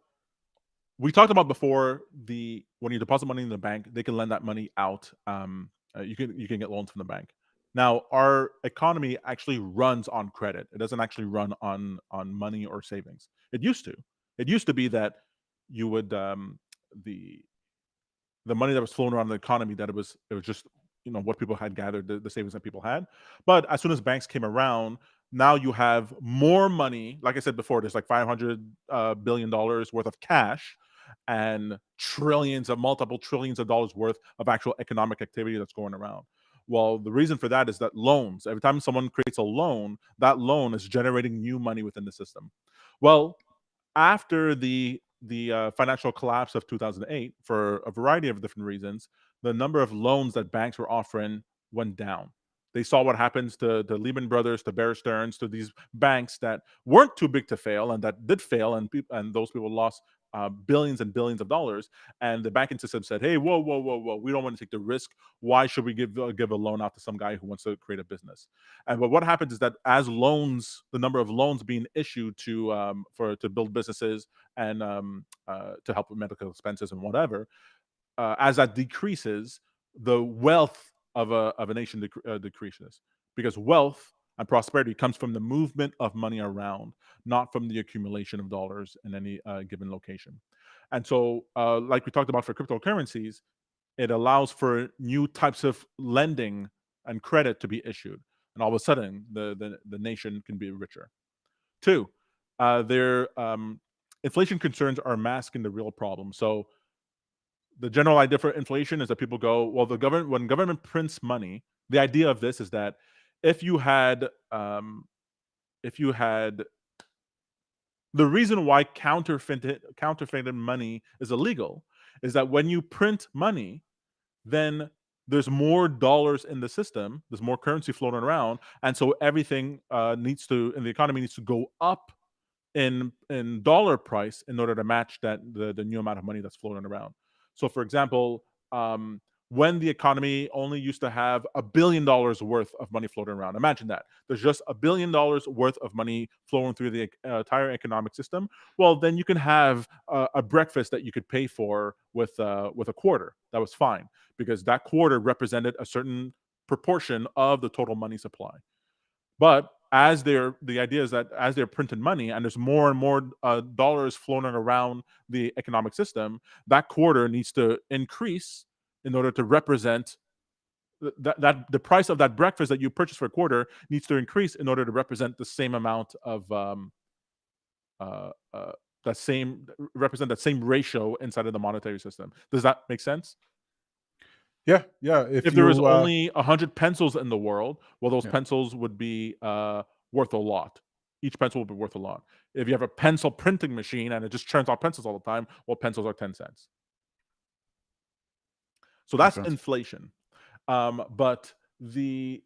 we talked about before, when you deposit money in the bank, they can lend that money out. You can get loans from the bank. Now, our economy actually runs on credit. It doesn't actually run on money or savings. It used to. It used to be that you would the money that was flowing around the economy, that it was just what people had gathered, the savings that people had. But as soon as banks came around, now you have more money. Like I said before, there's like $500 billion worth of cash and multiple trillions of dollars worth of actual economic activity that's going around. Well, the reason for that is that loans, every time someone creates a loan, that loan is generating new money within the system. Well, after the financial collapse of 2008, for a variety of different reasons, the number of loans that banks were offering went down. They saw what happens to the Lehman Brothers, to Bear Stearns, to these banks that weren't too big to fail and that did fail, and those people lost billions and billions of dollars. And the banking system said, "Hey, whoa, whoa, whoa, whoa! We don't want to take the risk. Why should we give a loan out to some guy who wants to create a business?" And but what happens is that as loans, the number of loans being issued to build businesses and to help with medical expenses and whatever, as that decreases, the wealth of a nation decreases, because wealth and prosperity comes from the movement of money around, not from the accumulation of dollars in any given location. And so, like we talked about for cryptocurrencies, it allows for new types of lending and credit to be issued, and all of a sudden, the nation can be richer. Two, their inflation concerns are masking the real problem. So the general idea for inflation is that people go, well, when government prints money, the idea of this is that if you had if you had the reason why counterfeited money is illegal is that when you print money, then there's more dollars in the system, there's more currency floating around, and so everything in the economy needs to go up in dollar price in order to match the new amount of money that's floating around. So, for example, when the economy only used to have $1 billion worth of money floating around, imagine that there's just $1 billion worth of money flowing through the entire economic system. Well, then you can have a breakfast that you could pay for with a quarter. That was fine because that quarter represented a certain proportion of the total money supply. But the idea is that as they're printing money and there's more and more dollars floating around the economic system, that quarter needs to increase in order to represent that the price of that breakfast that you purchased for a quarter needs to increase in order to represent the same amount of uh, uh, that same ratio inside of the monetary system. Does that make sense? Yeah, yeah. If If there was you, only 100 pencils in the world, well, those yeah, pencils would be worth a lot. Each pencil would be worth a lot. If you have a pencil printing machine and it just churns out pencils all the time, well, pencils are 10 cents. So makes that's sense. inflation. But there's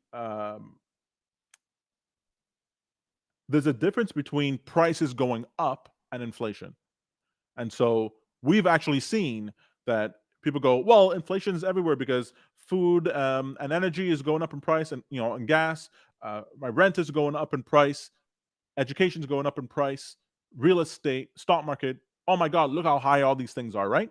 a difference between prices going up and inflation. And so we've actually seen that people go, well, inflation is everywhere because food and energy is going up in price, and and gas. My rent is going up in price. Education is going up in price. Real estate, stock market. Oh my God, look how high all these things are, right?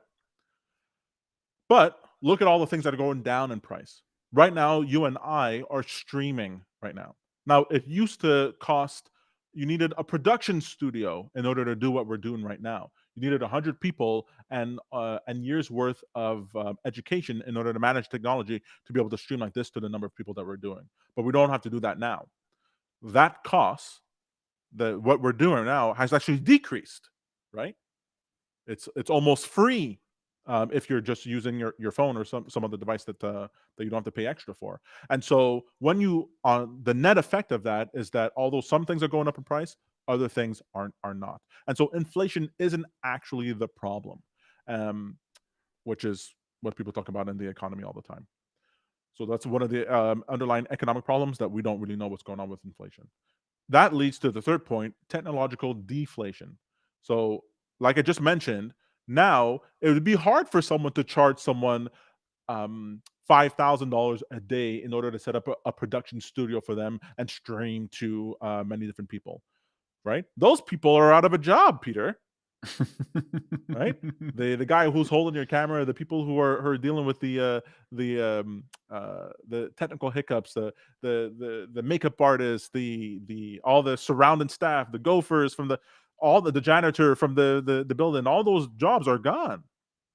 But look at all the things that are going down in price. Right now, you and I are streaming right now. Now, it used to cost, you needed a production studio in order to do what we're doing right now. You needed 100 people and years worth of education in order to manage technology to be able to stream like this to the number of people that we're doing. But we don't have to do that now. That cost, what we're doing now, has actually decreased, right? It's almost free if you're just using your phone or some other device that you don't have to pay extra for. And so when you the net effect of that is that although some things are going up in price, other things are not. And so inflation isn't actually the problem, um, which is what people talk about in the economy all the time. So that's one of the underlying economic problems, that we don't really know what's going on with inflation. That leads to the third point, technological deflation. So, like I just mentioned, now it would be hard for someone to charge someone $5,000 a day in order to set up a production studio for them and stream to many different people, right? Those people are out of a job, Peter, right? The guy who's holding your camera, the people who are dealing with the technical hiccups, the makeup artists, the all the surrounding staff, the gophers from the janitor from the building, all those jobs are gone,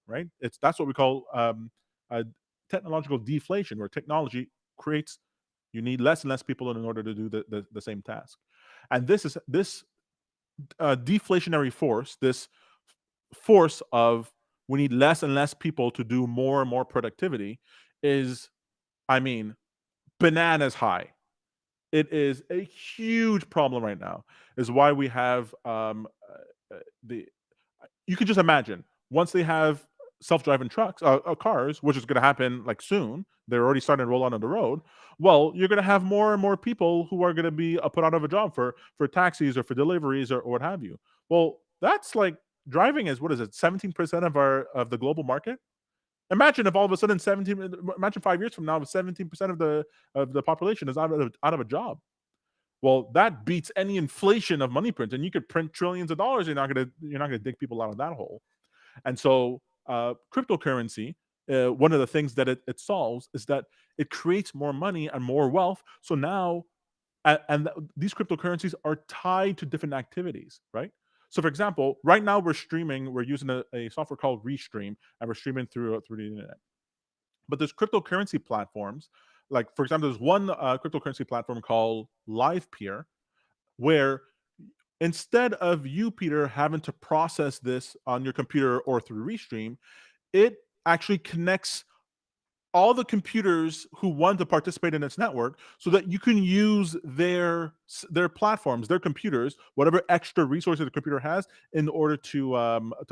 right? That's what we call uh, technological deflation, where technology creates, you need less and less people in order to do the same task. And this deflationary force, this force of we need less and less people to do more and more productivity, is, I mean, bananas high. It is a huge problem right now. Is why we have the. You could just imagine, once they have self-driving trucks, cars, which is going to happen like soon. They're already starting to roll out on the road. Well, you're going to have more and more people who are going to be put out of a job for taxis or for deliveries or what have you. Well, that's like driving is what is it, 17% of the global market? Imagine if all of a sudden 17, imagine 5 years from now, 17% of the population is out of a job. Well, that beats any inflation of money print, and you could print trillions of dollars. You're not gonna dig people out of that hole. And so, cryptocurrency, one of the things that it solves is that it creates more money and more wealth. So now, these cryptocurrencies are tied to different activities, right? So, for example, right now we're streaming. We're using a software called Restream, and we're streaming through the internet. But there's cryptocurrency platforms, like for example, there's one cryptocurrency platform called LivePeer, where instead of you, Peter, having to process this on your computer or through Restream, it actually connects all the computers who want to participate in its network so that you can use their platforms, their computers, whatever extra resources the computer has, in order to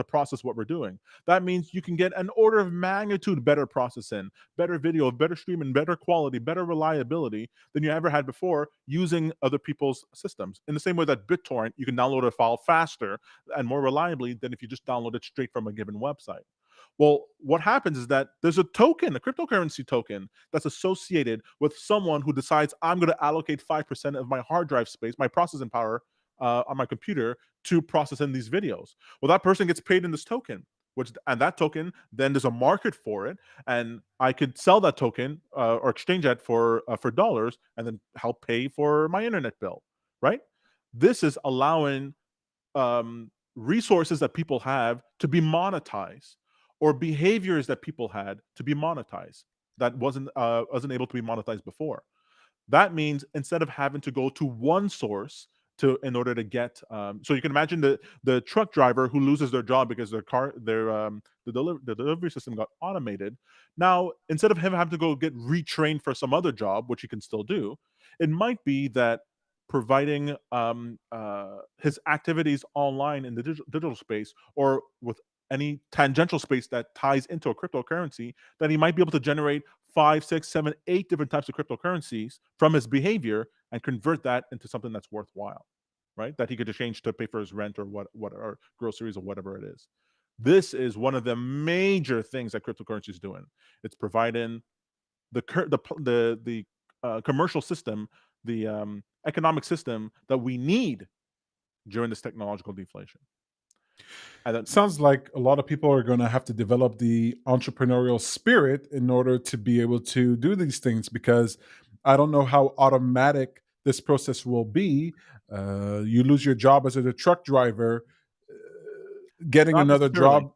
process what we're doing. That means you can get an order of magnitude better processing, better video, better streaming, better quality, better reliability than you ever had before using other people's systems. In the same way that BitTorrent, you can download a file faster and more reliably than if you just download it straight from a given website. Well, what happens is that there's a token, a cryptocurrency token, that's associated with someone who decides I'm going to allocate 5% of my hard drive space, my processing power on my computer to process in these videos. Well, that person gets paid in this token. And that token, then there's a market for it, and I could sell that token or exchange that for dollars, and then help pay for my internet bill, right? This is allowing resources that people have to be monetized, or behaviors that people had to be monetized that wasn't able to be monetized before. That means instead of having to go to one source to in order to get, so you can imagine the truck driver who loses their job because the delivery system got automated. Now, instead of him having to go get retrained for some other job, which he can still do, it might be that providing his activities online in the digital space, or with any tangential space that ties into a cryptocurrency, that he might be able to generate five, six, seven, eight different types of cryptocurrencies from his behavior and convert that into something that's worthwhile, right? That he could exchange to pay for his rent or what or groceries or whatever it is. This is one of the major things that cryptocurrency is doing. It's providing the commercial system, the economic system that we need during this technological deflation. And then, Sounds like a lot of people are going to have to develop the entrepreneurial spirit in order to be able to do these things, because I don't know how automatic this process will be. You lose your job as a truck driver, getting not another necessarily. job.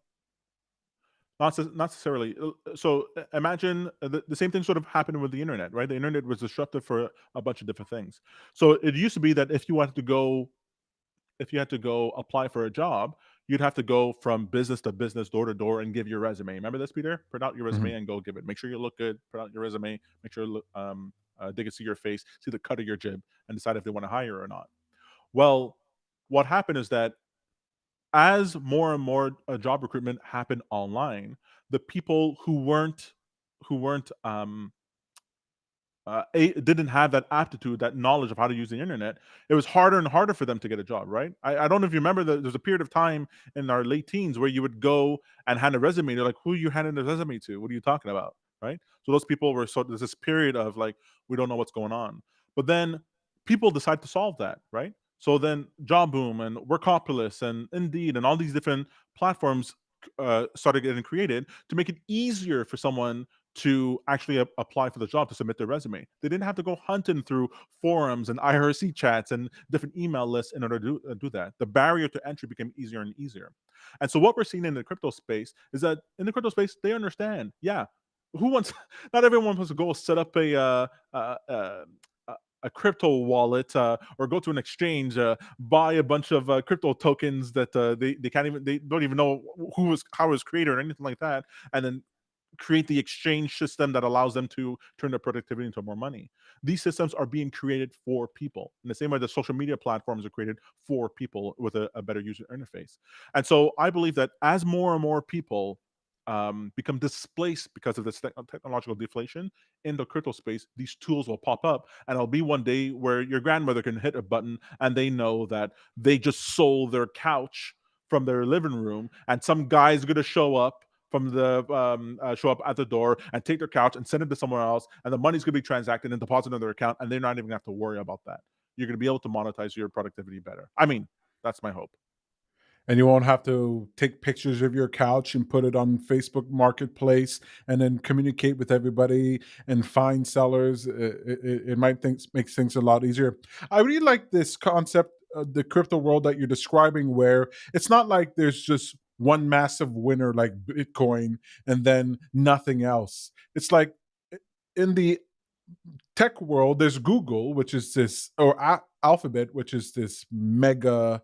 Not necessarily. So imagine the same thing sort of happened with the internet, right? The internet was disruptive for a bunch of different things. So it used to be that if you had to go apply for a job, you'd have to go from business to business, door to door, and give your resume. Remember this, Peter? Print out your resume Mhm. and go give it. Make sure you look good. Print out your resume. Make sure they can see your face, see the cut of your jib, and decide if they want to hire or not. Well, what happened is that as more and more job recruitment happened online, the people who didn't have that aptitude, that knowledge of how to use the internet, it was harder and harder for them to get a job, right? I don't know if you remember that there's a period of time in our late teens where you would go and hand a resume. They're like, who are you handing the resume to? What are you talking about? Right? So those people were, so there's this period of like, we don't know what's going on. But then people decide to solve that, right? So then Job Boom and Workopolis and Indeed and all these different platforms started getting created to make it easier for someone to actually apply for the job, to submit their resume. They didn't have to go hunting through forums and IRC chats and different email lists in order to do that. The barrier to entry became easier and easier. And so what we're seeing in the crypto space is that in the crypto space, they understand, yeah, who wants, not everyone wants to go set up a crypto wallet or go to an exchange, buy a bunch of crypto tokens that they don't even know how it was created or anything like that, and then create the exchange system that allows them to turn their productivity into more money. These systems are being created for people in the same way that social media platforms are created for people with a better user interface. And so I believe that as more and more people become displaced because of this technological deflation in the crypto space, these tools will pop up, and it'll be one day where your grandmother can hit a button and they know that they just sold their couch from their living room, and some guy's going to show up at the door and take their couch and send it to somewhere else, and the money's going to be transacted and deposited in their account, and they're not even going to have to worry about that. You're going to be able to monetize your productivity better. I mean, that's my hope. And you won't have to take pictures of your couch and put it on Facebook Marketplace and then communicate with everybody and find sellers. It might make things a lot easier. I really like this concept of the crypto world that you're describing, where it's not like there's just one massive winner like Bitcoin and then nothing else. It's like in the tech world, there's Google, which is this, or Alphabet, which is this mega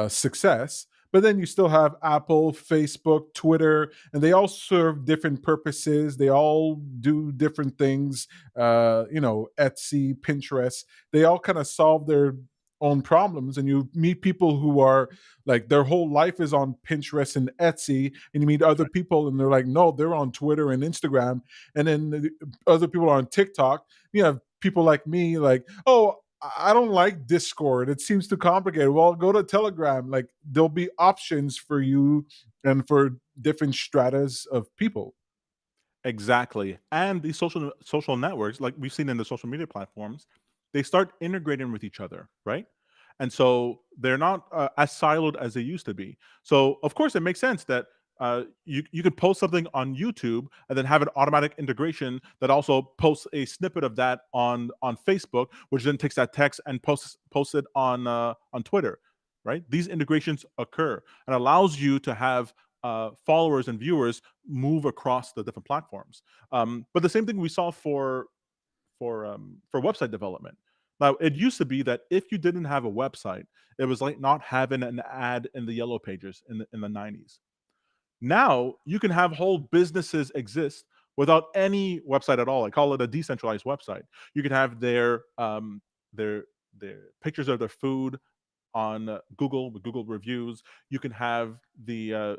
success. But then you still have Apple, Facebook, Twitter, and they all serve different purposes. They all do different things. Etsy, Pinterest, they all kind of solve their own problems. And you meet people who are like their whole life is on Pinterest and Etsy, and you meet other people and they're like, no, they're on Twitter and Instagram. And then other people are on TikTok. You have people like me, like, oh, I don't like Discord. It seems too complicated. Well, go to Telegram. Like there'll be options for you and for different stratas of people. Exactly. And these social networks, like we've seen in the social media platforms, they start integrating with each other, right? And so they're not as siloed as they used to be. So of course, it makes sense that you could post something on YouTube and then have an automatic integration that also posts a snippet of that on Facebook, which then takes that text and posts it on Twitter, right? These integrations occur and allows you to have followers and viewers move across the different platforms. But the same thing we saw for website development. Now, it used to be that if you didn't have a website, it was like not having an ad in the yellow pages in the 90s. Now you can have whole businesses exist without any website at all. I call it a decentralized website. You can have their their pictures of their food on Google with Google reviews. You can have a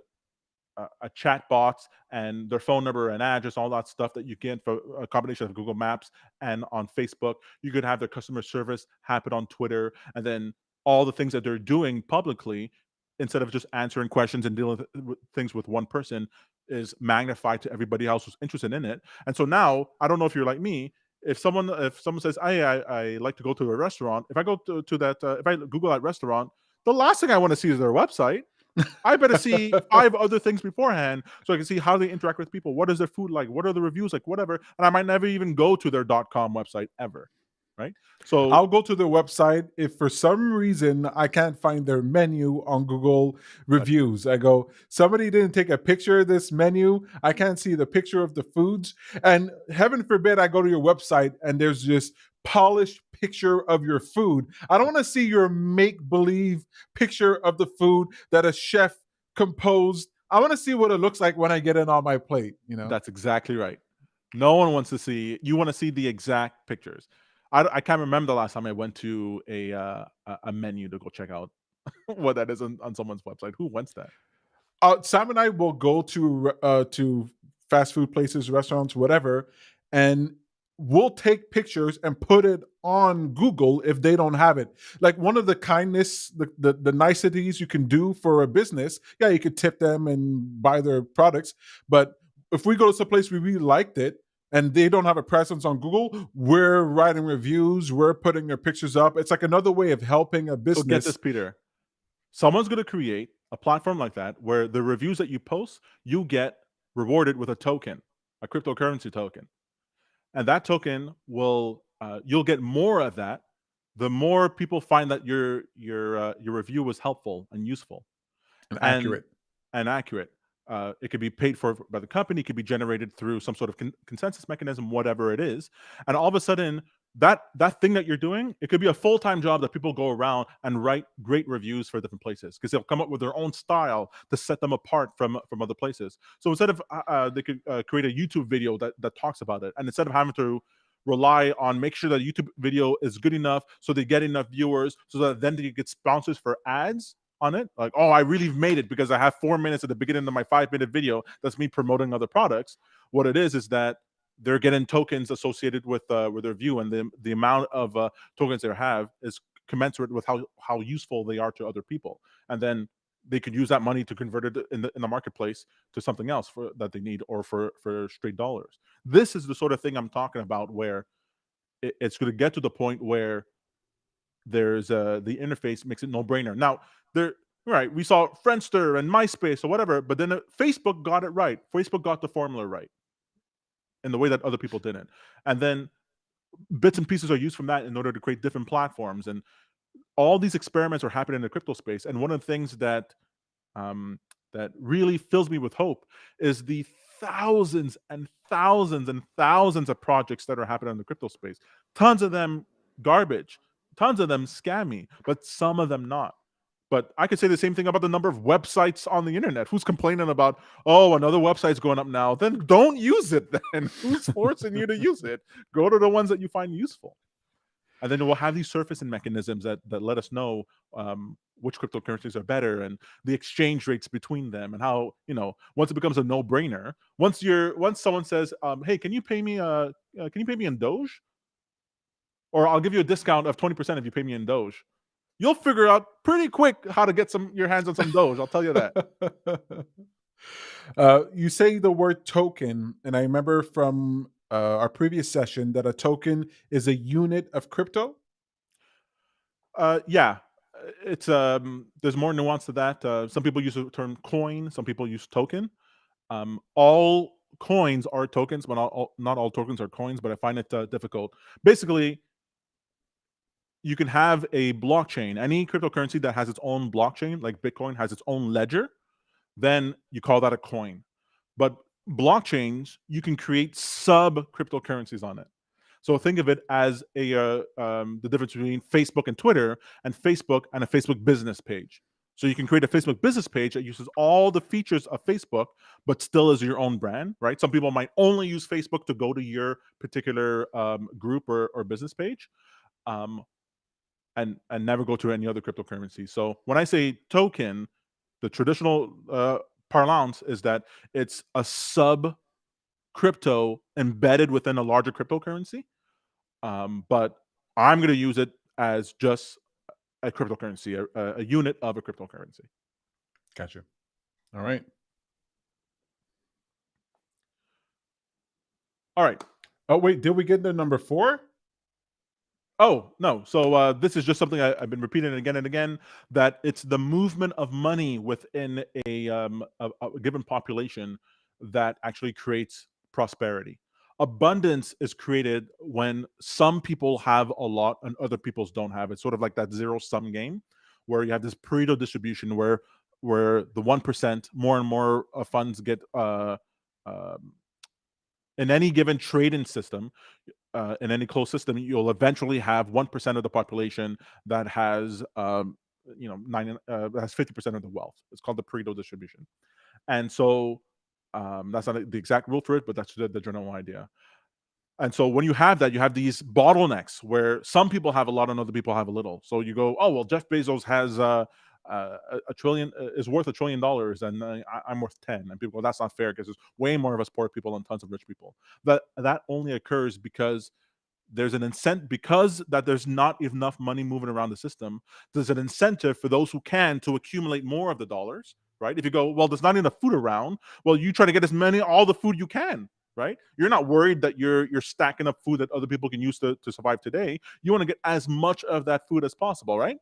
chat box and their phone number and address, all that stuff that you get for a combination of Google Maps and on Facebook. You could have their customer service happen on Twitter, and then all the things that they're doing publicly, instead of just answering questions and dealing with things with one person, is magnified to everybody else who's interested in it. And so now, I don't know if you're like me. If someone says, I like to go to a restaurant, if I go to that, if I Google that restaurant, the last thing I want to see is their website. I better see 5 other things beforehand so I can see how they interact with people. What is their food like? What are the reviews like? Whatever. And I might never even go to their .com website ever. Right? So I'll go to their website if for some reason I can't find their menu on Google reviews. I go, somebody didn't take a picture of this menu. I can't see the picture of the foods. And heaven forbid I go to your website and there's this polished picture of your food. I don't want to see your make believe picture of the food that a chef composed. I want to see what it looks like when I get it on my plate, you know? that's exactly right. No one wants to see. You want to see the exact pictures. I can't remember the last time I went to a menu to go check out what that is on someone's website. Who wants that? Sam and I will go to fast food places, restaurants, whatever, and we'll take pictures and put it on Google if they don't have it. Like one of the kindness, the niceties you can do for a business, yeah, you could tip them and buy their products. But if we go to some place we really liked it and they don't have a presence on Google, we're writing reviews, we're putting their pictures up. It's like another way of helping a So get this, business. Peter. Someone's going to create a platform like that where the reviews that you post, you get rewarded with a token, a cryptocurrency token, and that token will you'll get more of that. The more people find that your review was helpful and useful And and accurate. accurate. It could be paid for by the company. It could be generated through some sort of consensus mechanism, whatever it is. And all of a sudden, that thing that you're doing, it could be a full time job that people go around and write great reviews for different places because they'll come up with their own style to set them apart from other places. So instead of they could create a YouTube video that talks about it, and instead of having to rely on make sure that YouTube video is good enough so they get enough viewers so that then they get sponsors for ads, on it. Like, oh, I really made it because I have 4 minutes at the beginning of my 5-minute video. That's me promoting other products. What it is that they're getting tokens associated with their view, and the amount of tokens they have is commensurate with how useful they are to other people, and then they could use that money to convert it in the marketplace to something else that they need, or for straight dollars. This is the sort of thing I'm talking about, where it's going to get to the point where there's the interface makes it no brainer. Now, there, right, we saw Friendster and MySpace or whatever, but then Facebook got it right. Facebook got the formula right in the way that other people didn't, and then bits and pieces are used from that in order to create different platforms, and all these experiments are happening in the crypto space. And one of the things that that really fills me with hope is the thousands and thousands and thousands of projects that are happening in the crypto space. Tons of them garbage, tons of them scammy, but some of them not. But I could say the same thing about the number of websites on the internet. Who's complaining about, oh, another website's going up now? Then don't use it then. Who's forcing you to use it? Go to the ones that you find useful. And then we'll have these surfacing mechanisms that let us know which cryptocurrencies are better, and the exchange rates between them, and how, once it becomes a no-brainer, once someone says, hey, can you pay me in Doge, or I'll give you a discount of 20% if you pay me in Doge, you'll figure out pretty quick how to get your hands on some Doge. I'll tell you that. You say the word token, and I remember from our previous session that a token is a unit of crypto. Yeah, it's there's more nuance to that. Some people use the term coin, some people use token. All coins are tokens, but not all tokens are coins. But I find it difficult. Basically, you can have a blockchain. Any cryptocurrency that has its own blockchain, like Bitcoin has its own ledger, then you call that a coin. But blockchains, you can create sub cryptocurrencies on it. So think of it as the difference between Facebook and Twitter, and a Facebook business page. So you can create a Facebook business page that uses all the features of Facebook, but still is your own brand, right? Some people might only use Facebook to go to your particular group or business page. And never go to any other cryptocurrency. So when I say token, the traditional parlance is that it's a sub crypto embedded within a larger cryptocurrency. But I'm going to use it as just a cryptocurrency, a unit of a cryptocurrency. Gotcha. All right. All right. Oh, wait, did we get to number 4? Oh, no. So this is just something I've been repeating again and again, that it's the movement of money within a given population that actually creates prosperity. Abundance is created when some people have a lot and other people's don't have. It's sort of like that zero-sum game, where you have this Pareto distribution where the 1%, more and more funds get in any given trading system, in any closed system, you'll eventually have 1% of the population that has, has 50% of the wealth. It's called the Pareto distribution, and so that's not the exact rule for it, but that's the general idea. And so when you have that, you have these bottlenecks where some people have a lot and other people have a little. So you go, oh well, Jeff Bezos has a trillion, is worth $1 trillion, and I'm worth 10. And people go, that's not fair because there's way more of us poor people and tons of rich people. That only occurs because there's an incentive, because that there's not enough money moving around the system. There's an incentive for those who can to accumulate more of the dollars, right? If you go, well, there's not enough food around, well, you try to get all the food you can, right? You're not worried that you're stacking up food that other people can use to survive today. You want to get as much of that food as possible, right?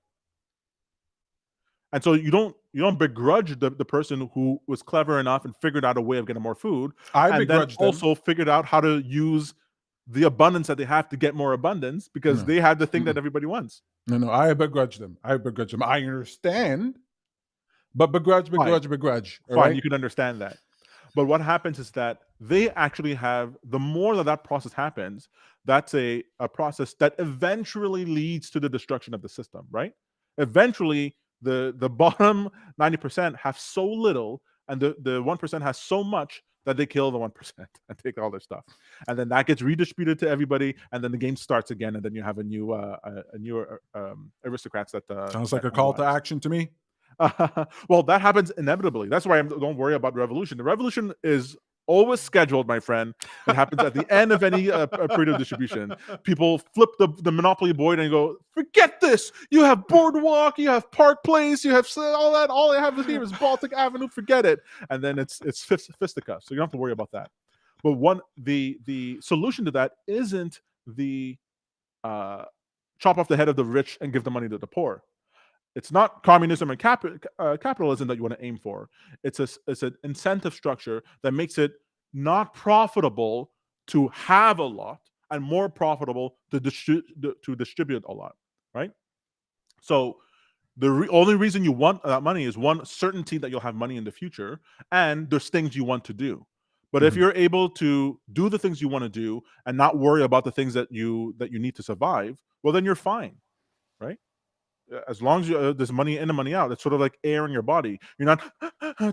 And so you don't begrudge the person who was clever enough and figured out a way of getting more food, I and then begrudge them. also figured out how to use the abundance that they have to get more abundance, because they have the thing that everybody wants. No, I begrudge them. I understand, but begrudge. Fine, Right? you can understand that. But what happens is that they actually have, the more that process happens, that's a process that eventually leads to the destruction of the system, right? Eventually, the bottom 90% have so little, and the 1% has so much that they kill the 1% and take all their stuff, and then that gets redistributed to everybody, and then the game starts again, and then you have a new aristocrats that Sounds like that a call to rise. action to me. Well, that happens inevitably. That's why I don't worry about the revolution. The revolution is always scheduled, my friend. It happens at the end of any period of distribution. People flip the monopoly board and go, forget this. You have Boardwalk, you have Park Place, you have all that. All I have here is Baltic Avenue. Forget it. And then it's fisticuffs. So you don't have to worry about that. But the solution to that isn't the chop off the head of the rich and give the money to the poor. It's not communism and capitalism that you want to aim for. It's an incentive structure that makes it not profitable to have a lot and more profitable to distribute a lot, right? So the only reason you want that money is one, certainty that you'll have money in the future, and there's things you want to do. But if Mhm. you're able to do the things you want to do and not worry about the things that you need to survive, well, then you're fine, right? As long as there's money in and money out, it's sort of like air in your body. You're not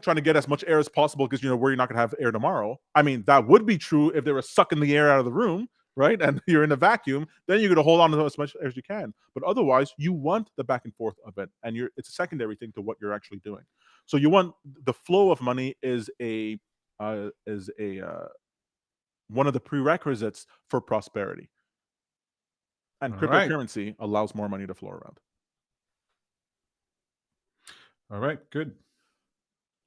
trying to get as much air as possible because you know where you're not going to have air tomorrow. I mean, that would be true if they were sucking the air out of the room, right? And you're in a vacuum, then you're going to hold on to as much as you can. But otherwise, you want the back and forth of it, and it's a secondary thing to what you're actually doing. So you want the flow of money is a one of the prerequisites for prosperity, and All right. cryptocurrency allows more money to flow around. All right. Good.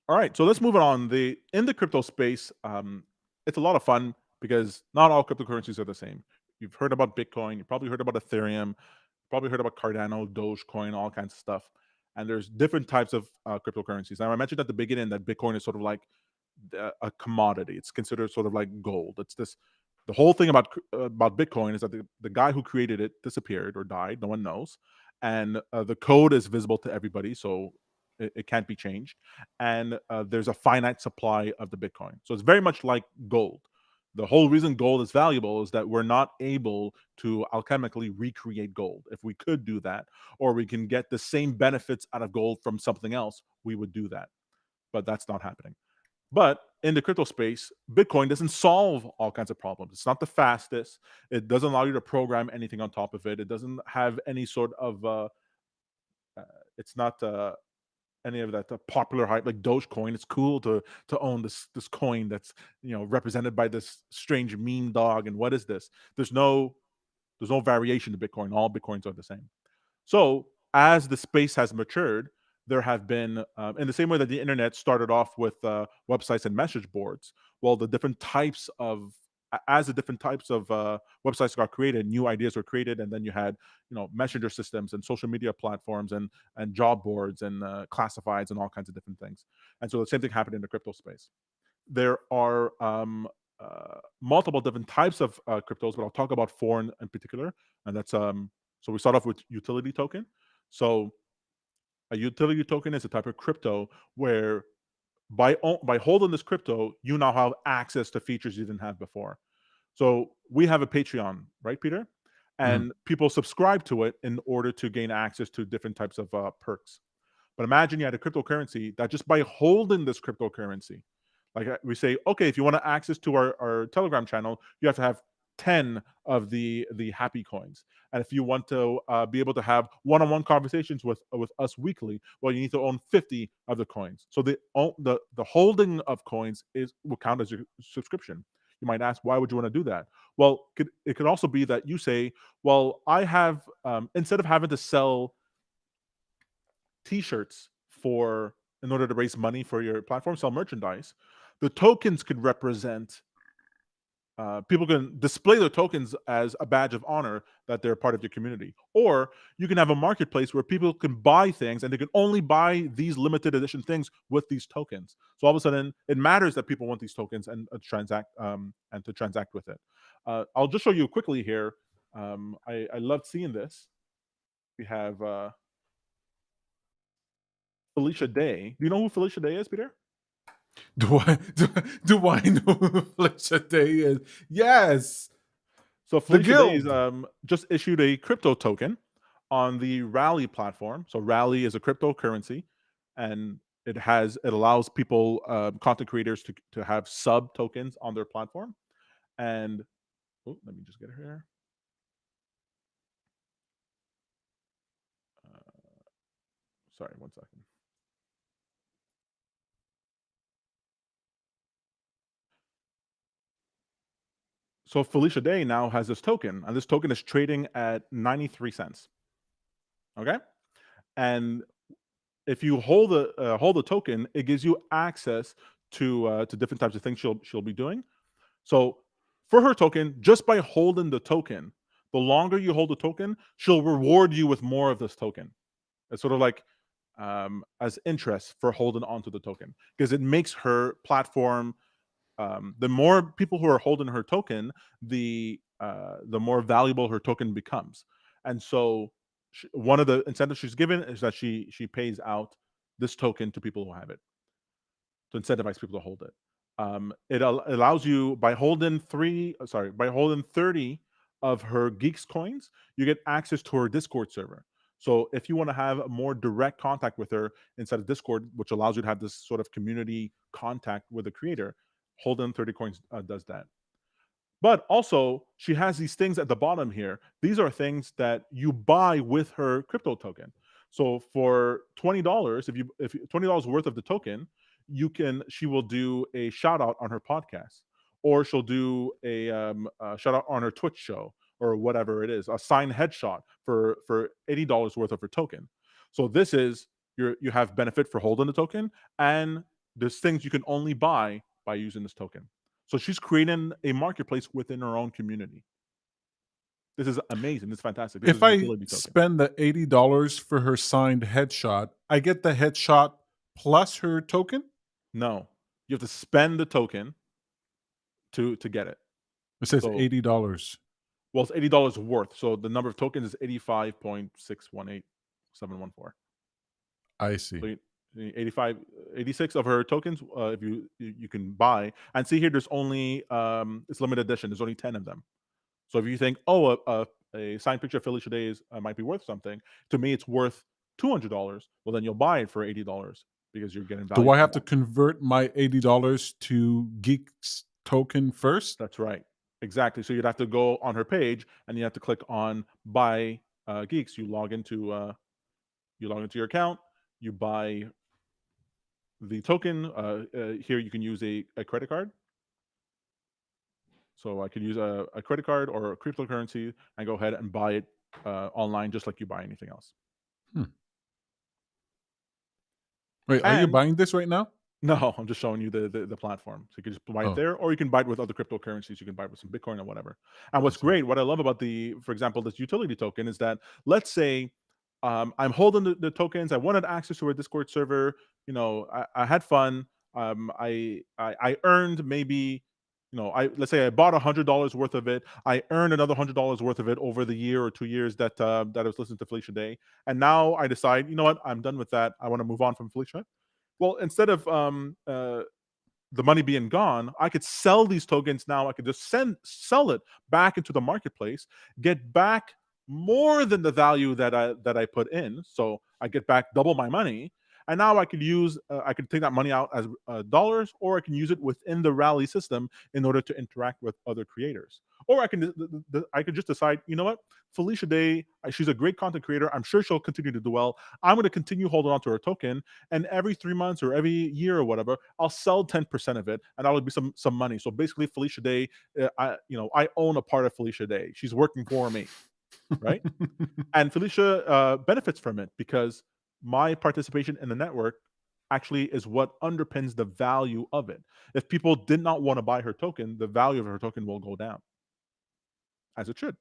All right, so let's move on. In the crypto space, it's a lot of fun because not all cryptocurrencies are the same. You've heard about Bitcoin, you probably heard about Ethereum, probably heard about Cardano, Dogecoin, all kinds of stuff. And there's different types of cryptocurrencies. Now, I mentioned at the beginning that Bitcoin is sort of like a commodity. It's considered sort of like gold. It's this. The whole thing about Bitcoin is that the guy who created it disappeared or died. No one knows, and the code is visible to everybody, so it can't be changed. And there's a finite supply of the Bitcoin, so it's very much like gold. The whole reason gold is valuable is that we're not able to alchemically recreate gold. If we could do that, or we can get the same benefits out of gold from something else, we would do that. But that's not happening. But in the crypto space, Bitcoin doesn't solve all kinds of problems. It's not the fastest. It doesn't allow you to program anything on top of it. It doesn't have any sort of. Uh, it's not any of that popular hype like Dogecoin. It's cool to own this coin that's represented by this strange meme dog. And what is this? There's no variation to Bitcoin. All Bitcoins are the same. So as the space has matured, there have been, in the same way that the internet started off with websites and message boards. Well, as the different types of websites got created, new ideas were created, and then you had messenger systems and social media platforms and job boards and classifieds and all kinds of different things. And so the same thing happened in the crypto space. There are multiple different types of cryptos, but I'll talk about four in particular, and that's so we start off with utility token. So a utility token is a type of crypto where by holding this crypto, you now have access to features you didn't have before. So we have a Patreon, right, Peter? Mhm. And people subscribe to it in order to gain access to different types of perks. But imagine you had a cryptocurrency that just by holding this cryptocurrency, like we say, okay, if you want to access to our Telegram channel, you have to have 10 of the happy coins. And if you want to be able to have one-on-one conversations with us weekly, well, you need to own 50 of the coins. So the holding of coins will count as your subscription. You might ask, why would you want to do that? Well, it could also be that you say, well, I have instead of having to sell t-shirts for in order to raise money for your platform, sell merchandise, the tokens could represent people can display their tokens as a badge of honor that they're part of your community. Or you can have a marketplace where people can buy things and they can only buy these limited edition things with these tokens. So all of a sudden, it matters that people want these tokens and to transact with it. I'll just show you quickly here. I loved seeing this. We have Felicia Day. Do you know who Felicia Day is, Peter? Do I know who Felicia Day is? Yes, So the Felicia Day is, guild. just issued a crypto token on the Rally platform. So Rally is a cryptocurrency, and it allows people, content creators, to have sub tokens on their platform. And let me just get her here. Uh, Sorry, one second. So Felicia Day now has this token, and this token is trading at 93 cents. Okay, and if you hold the token, it gives you access to different types of things she'll be doing. So for her token, just by holding the token, the longer you hold the token, she'll reward you with more of this token. It's sort of like as interest for holding onto the token because it makes her platform. The more people who are holding her token, the more valuable her token becomes. And so, one of the incentives she's given is that she pays out this token to people who have it to incentivize people to hold it. It allows you by holding 30 of her Geeks coins, you get access to her Discord server. So if you want to have more direct contact with her inside of Discord, which allows you to have this sort of community contact with the creator, holding 30 coins does that. But also, she has these things at the bottom here. These are things that you buy with her crypto token. So for $20, if $20 worth of the token, she will do a shout out on her podcast, or she'll do a shout out on her Twitch show, or whatever it is, a signed headshot for $80 worth of her token. So this is you have benefit for holding the token, and there's things you can only buy by using this token. So she's creating a marketplace within her own community. This is amazing. This is fantastic. This If is a I utility token. spend the $80 for her signed headshot, I get the headshot plus her token? No, you have to spend the token to get it. It says So, $80. well, it's $80 worth. So the number of tokens is 85.618714. I see. So 85, 86 of her tokens. If you can buy and see here, there's only it's limited edition. There's only 10 of them. So if you think, oh, a signed picture of Felicia Day might be worth something, to me it's worth $200. Well, then you'll buy it for $80 because you're getting Do value I from have to that. convert my $80 to Geeks token first? That's right, exactly. So you'd have to go on her page and you have to click on buy Geeks. You log into your account. You buy the token. Here you can use a credit card. So I could use a credit card or a cryptocurrency and go ahead and buy it online, just like you buy anything else. Hmm. Wait, are you And buying this right now? no, I'm just showing you the platform. So you can just buy it Oh, there, or you can buy it with other cryptocurrencies. You can buy it with some Bitcoin or whatever. And I what's see. great, what I love about for example, this utility token is that let's say I'm holding the tokens. I wanted access to a Discord server. I had fun. I earned maybe, let's say I bought $100 worth of it. I earned another $100 worth of it over the year or 2 years that I was listening to Felicia Day. And now I decide, you know what, I'm done with that. I want to move on from Felicia. Well, instead of the money being gone, I could sell these tokens now. I could just sell it back into the marketplace, get back more than the value that I put in. So I get back double my money, and now I could take that money out as dollars, or I can use it within the rally system in order to interact with other creators. Or I could just decide, you know what, Felicia Day, she's a great content creator. I'm sure she'll continue to do well. I'm going to continue holding on to her token, and every 3 months or every year or whatever, I'll sell 10% of it, and that'll be some money. So basically, Felicia Day, I own a part of Felicia Day. She's working for me, right? And Felicia benefits from it because my participation in the network actually is what underpins the value of it. If people did not want to buy her token, the value of her token will go down, as it should.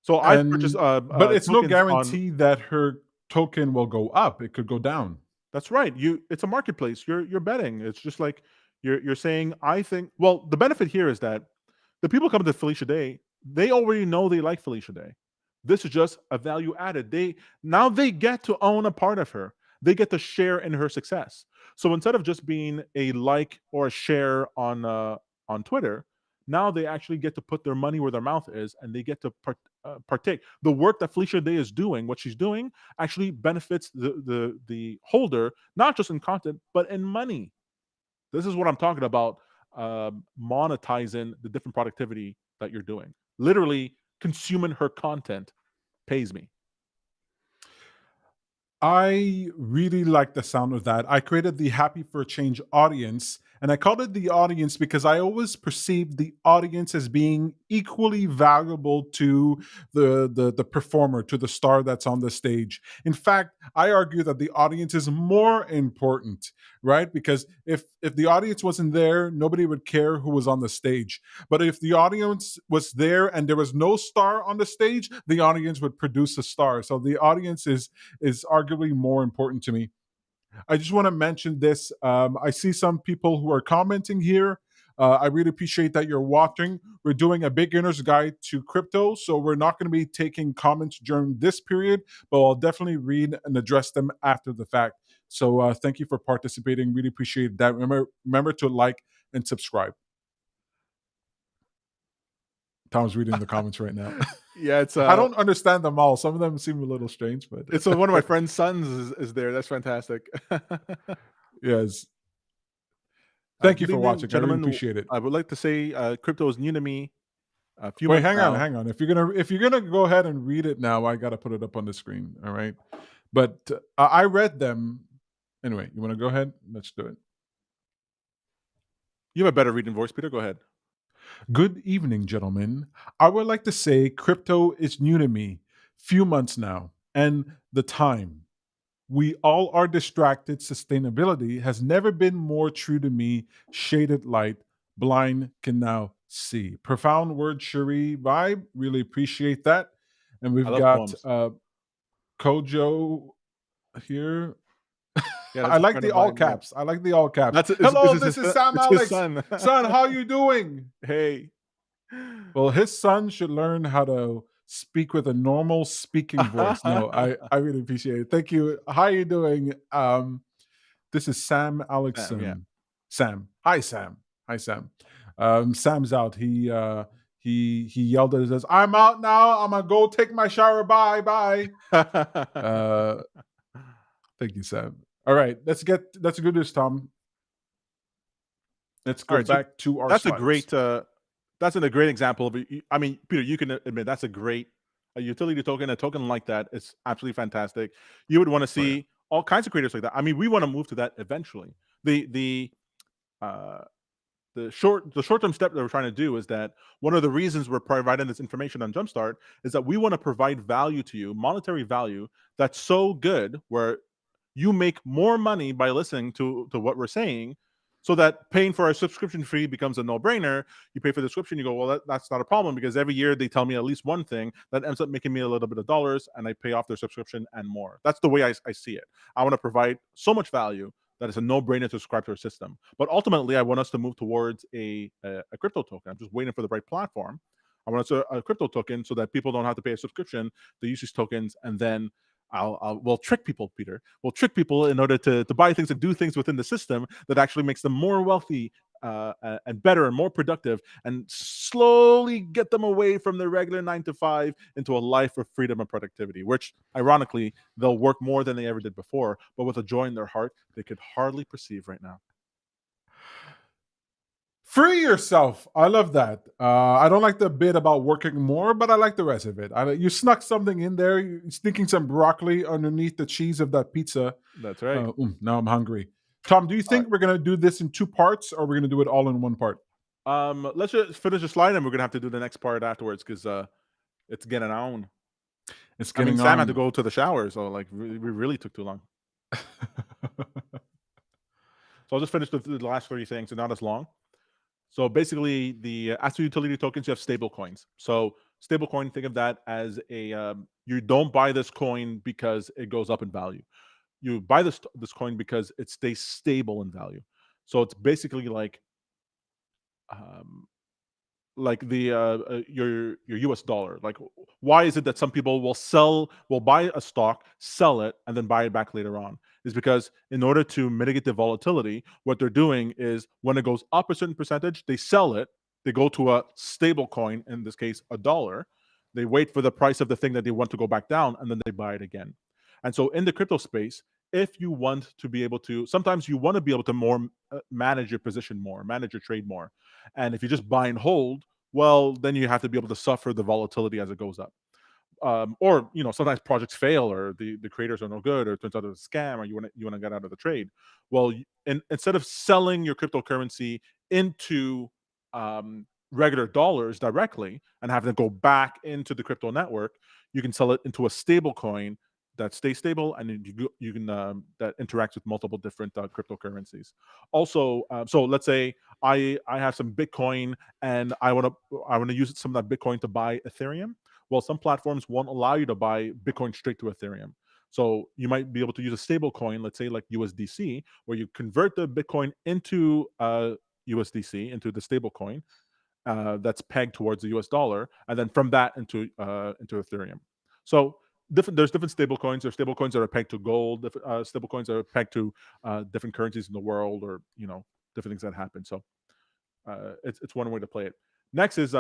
So I've purchased And but it's no tokens on. guarantee that her token will go up. It could go down. That's right. It's a marketplace. You're betting. It's just like you're saying, I think, well, the benefit here is that the people coming to Felicia Day, they already know they like Felicia Day. This is just a value added. They get to own a part of her. They get to share in her success. So instead of just being a like or a share on Twitter, now they actually get to put their money where their mouth is, and they get to partake. The work that Felicia Day is doing, what she's doing, actually benefits the holder, not just in content but in money. This is what I'm talking about. Monetizing the different productivity that you're doing. Literally, consuming her content pays me. I really like the sound of that. I created the Happy for a Change audience, and I called it the audience because I always perceived the audience as being equally valuable to the performer, to the star that's on the stage. In fact, I argue that the audience is more important, right? Because if the audience wasn't there, nobody would care who was on the stage. But if the audience was there and there was no star on the stage, the audience would produce a star. So the audience is arguably more important to me. I just want to mention this. I see some people who are commenting here. I really appreciate that you're watching. We're doing a beginner's guide to crypto, so we're not going to be taking comments during this period, but I'll definitely read and address them after the fact. So thank you for participating. Really appreciate that. Remember to like and subscribe. Tom's reading the comments right now. Yeah, it's I don't understand them all. Some of them seem a little strange, but it's one of my friend's sons is there. That's fantastic. yes. Thank you Good for evening, watching. I really gentlemen. appreciate it. I would like to say crypto is new to me a few Wait, months now. hang on. If you're gonna go ahead and read it now, I gotta put it up on the screen. All right. But I read them anyway. You want to go ahead? Let's do it. You have a better reading voice, Peter. Go ahead. Good evening, gentlemen. I would like to say crypto is new to me, few months now, and the time. We all are distracted. Sustainability has never been more true to me. Shaded light, blind can now see. Profound word, Cherie vibe. Really appreciate that. And I we've love got poems. Kojo here. Yeah, I that's a like friend the of all mine. Yeah, caps. I like the all caps. that's is Hello, his, this is Sam it's his Alex. son. Son, how you doing? Hey. Well, his son should learn how to speak with a normal speaking voice. No, I really appreciate it. Thank you. How you doing? This is Sam Damn, yeah. Alexson. Sam. Hi, Sam. Hi, Sam. Sam's out. He yelled at us, I'm out now. I'm gonna go take my shower. Bye, bye. Uh thank you, Sam. All right, let's go this, Tom. Let's All go right, so back to our that's a slides. great that's a great example of it. I mean, Peter, you can admit that's a great a utility token. A token like that is absolutely fantastic. You would want to Oh, yeah. see all kinds of creators like that. I mean, we want to move to that eventually. Uh, the short term step that we're trying to do is that one of the reasons we're providing this information on Jumpstart is that we want to provide value to you, monetary value that's so good where you make more money by listening to what we're saying, so that paying for our subscription fee becomes a no-brainer. You pay for the subscription, you go, well, that's not a problem, because every year they tell me at least one thing that ends up making me a little bit of dollars, and I pay off their subscription and more. That's the way I see it. I want to provide so much value that it's a no-brainer to subscribe to our system. But ultimately, I want us to move towards a crypto token. I'm just waiting for the right platform. I want us a crypto token so that people don't have to pay a subscription. They use these tokens, and then we'll trick people, Peter. We'll trick people in order to buy things and do things within the system that actually makes them more wealthy and better and more productive, and slowly get them away from their regular 9 to 5 into a life of freedom and productivity, which ironically they'll work more than they ever did before, but with a joy in their heart they could hardly perceive right now. Free yourself. I love that. I don't like the bit about working more, but I like the rest of it. You snuck something in there. You're sneaking some broccoli underneath the cheese of that pizza. That's right. Now I'm hungry. Tom, do you All think we're going to do this in two parts, or we're going to do it all in one part? right. Let's just finish the slide, and we're gonna have to do the next part afterwards, because it's getting on. It's I mean, getting Sam had to on. go to the shower, so like we really took too long. So I'll just finish the last 30 things, and not as long. So basically, the as for utility tokens, you have stable coins. So stable coin, think of that as a you don't buy this coin because it goes up in value. You buy this coin because it stays stable in value. So it's basically um, like the your US dollar. Like, why is it that some people will buy a stock, sell it, and then buy it back later on? Is because in order to mitigate the volatility, what they're doing is when it goes up a certain percentage, they sell it, they go to a stable coin, in this case a dollar, they wait for the price of the thing that they want to go back down, and then they buy it again. And so in the crypto space, if you want to be able to, sometimes you want to be able to more manage your position more, manage your trade more. And if you just buy and hold, well, then you have to be able to suffer the volatility as it goes up. or sometimes projects fail, or the creators are no good, or it turns out it's a scam, or you want to get out of the trade. Well, instead of selling your cryptocurrency into regular dollars directly and have them go back into the crypto network, you can sell it into a stable coin that stays stable, and then you can that interacts with multiple different cryptocurrencies. Also, so let's say I have some Bitcoin, and I want to use some of that Bitcoin to buy Ethereum. Well, some platforms won't allow you to buy Bitcoin straight to Ethereum. So you might be able to use a stable coin, let's say like USDC, where you convert the Bitcoin into USDC, into the stable coin that's pegged towards the US dollar, and then from that into Ethereum. So there's different stable coins. There's stable coins that are pegged to gold. Stable coins that are pegged to different currencies in the world, or different things that happen. So it's one way to play it. Next is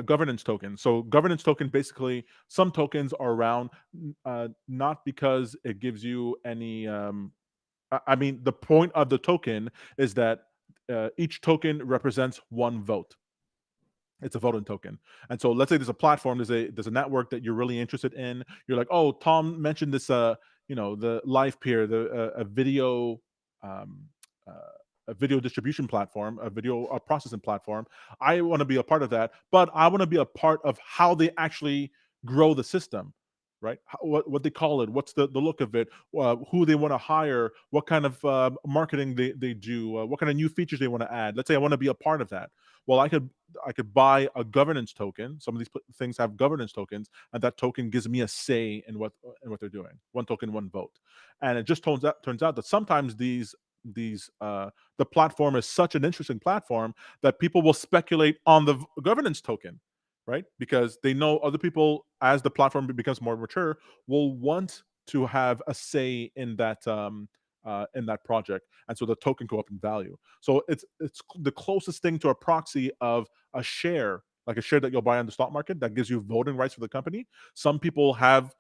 governance token. So governance token, basically, some tokens are around not because it gives you any. I mean, the point of the token is that each token represents one vote. It's a voting token. And so let's say there's a platform, there's a network that you're really interested in. You're like, oh, Tom mentioned this the live peer, the a video um uh, a video distribution platform, a video processing platform. I want to be a part of that, but I want to be a part of how they actually grow the system, right? What they call it, what's the look of it, who they want to hire, what kind of marketing they do, what kind of new features they want to add. Let's say I want to be a part of that. Well, I could buy a governance token. Some of these things have governance tokens, and that token gives me a say in what they're doing. One token, one vote. And it just turns out that sometimes the platform is such an interesting platform that people will speculate on the governance token, right? Because they know other people, as the platform becomes more mature, will want to have a say in that project, and so the token go up in value. So it's the closest thing to a proxy of a share, like a share that you'll buy on the stock market that gives you voting rights for the company. Some people have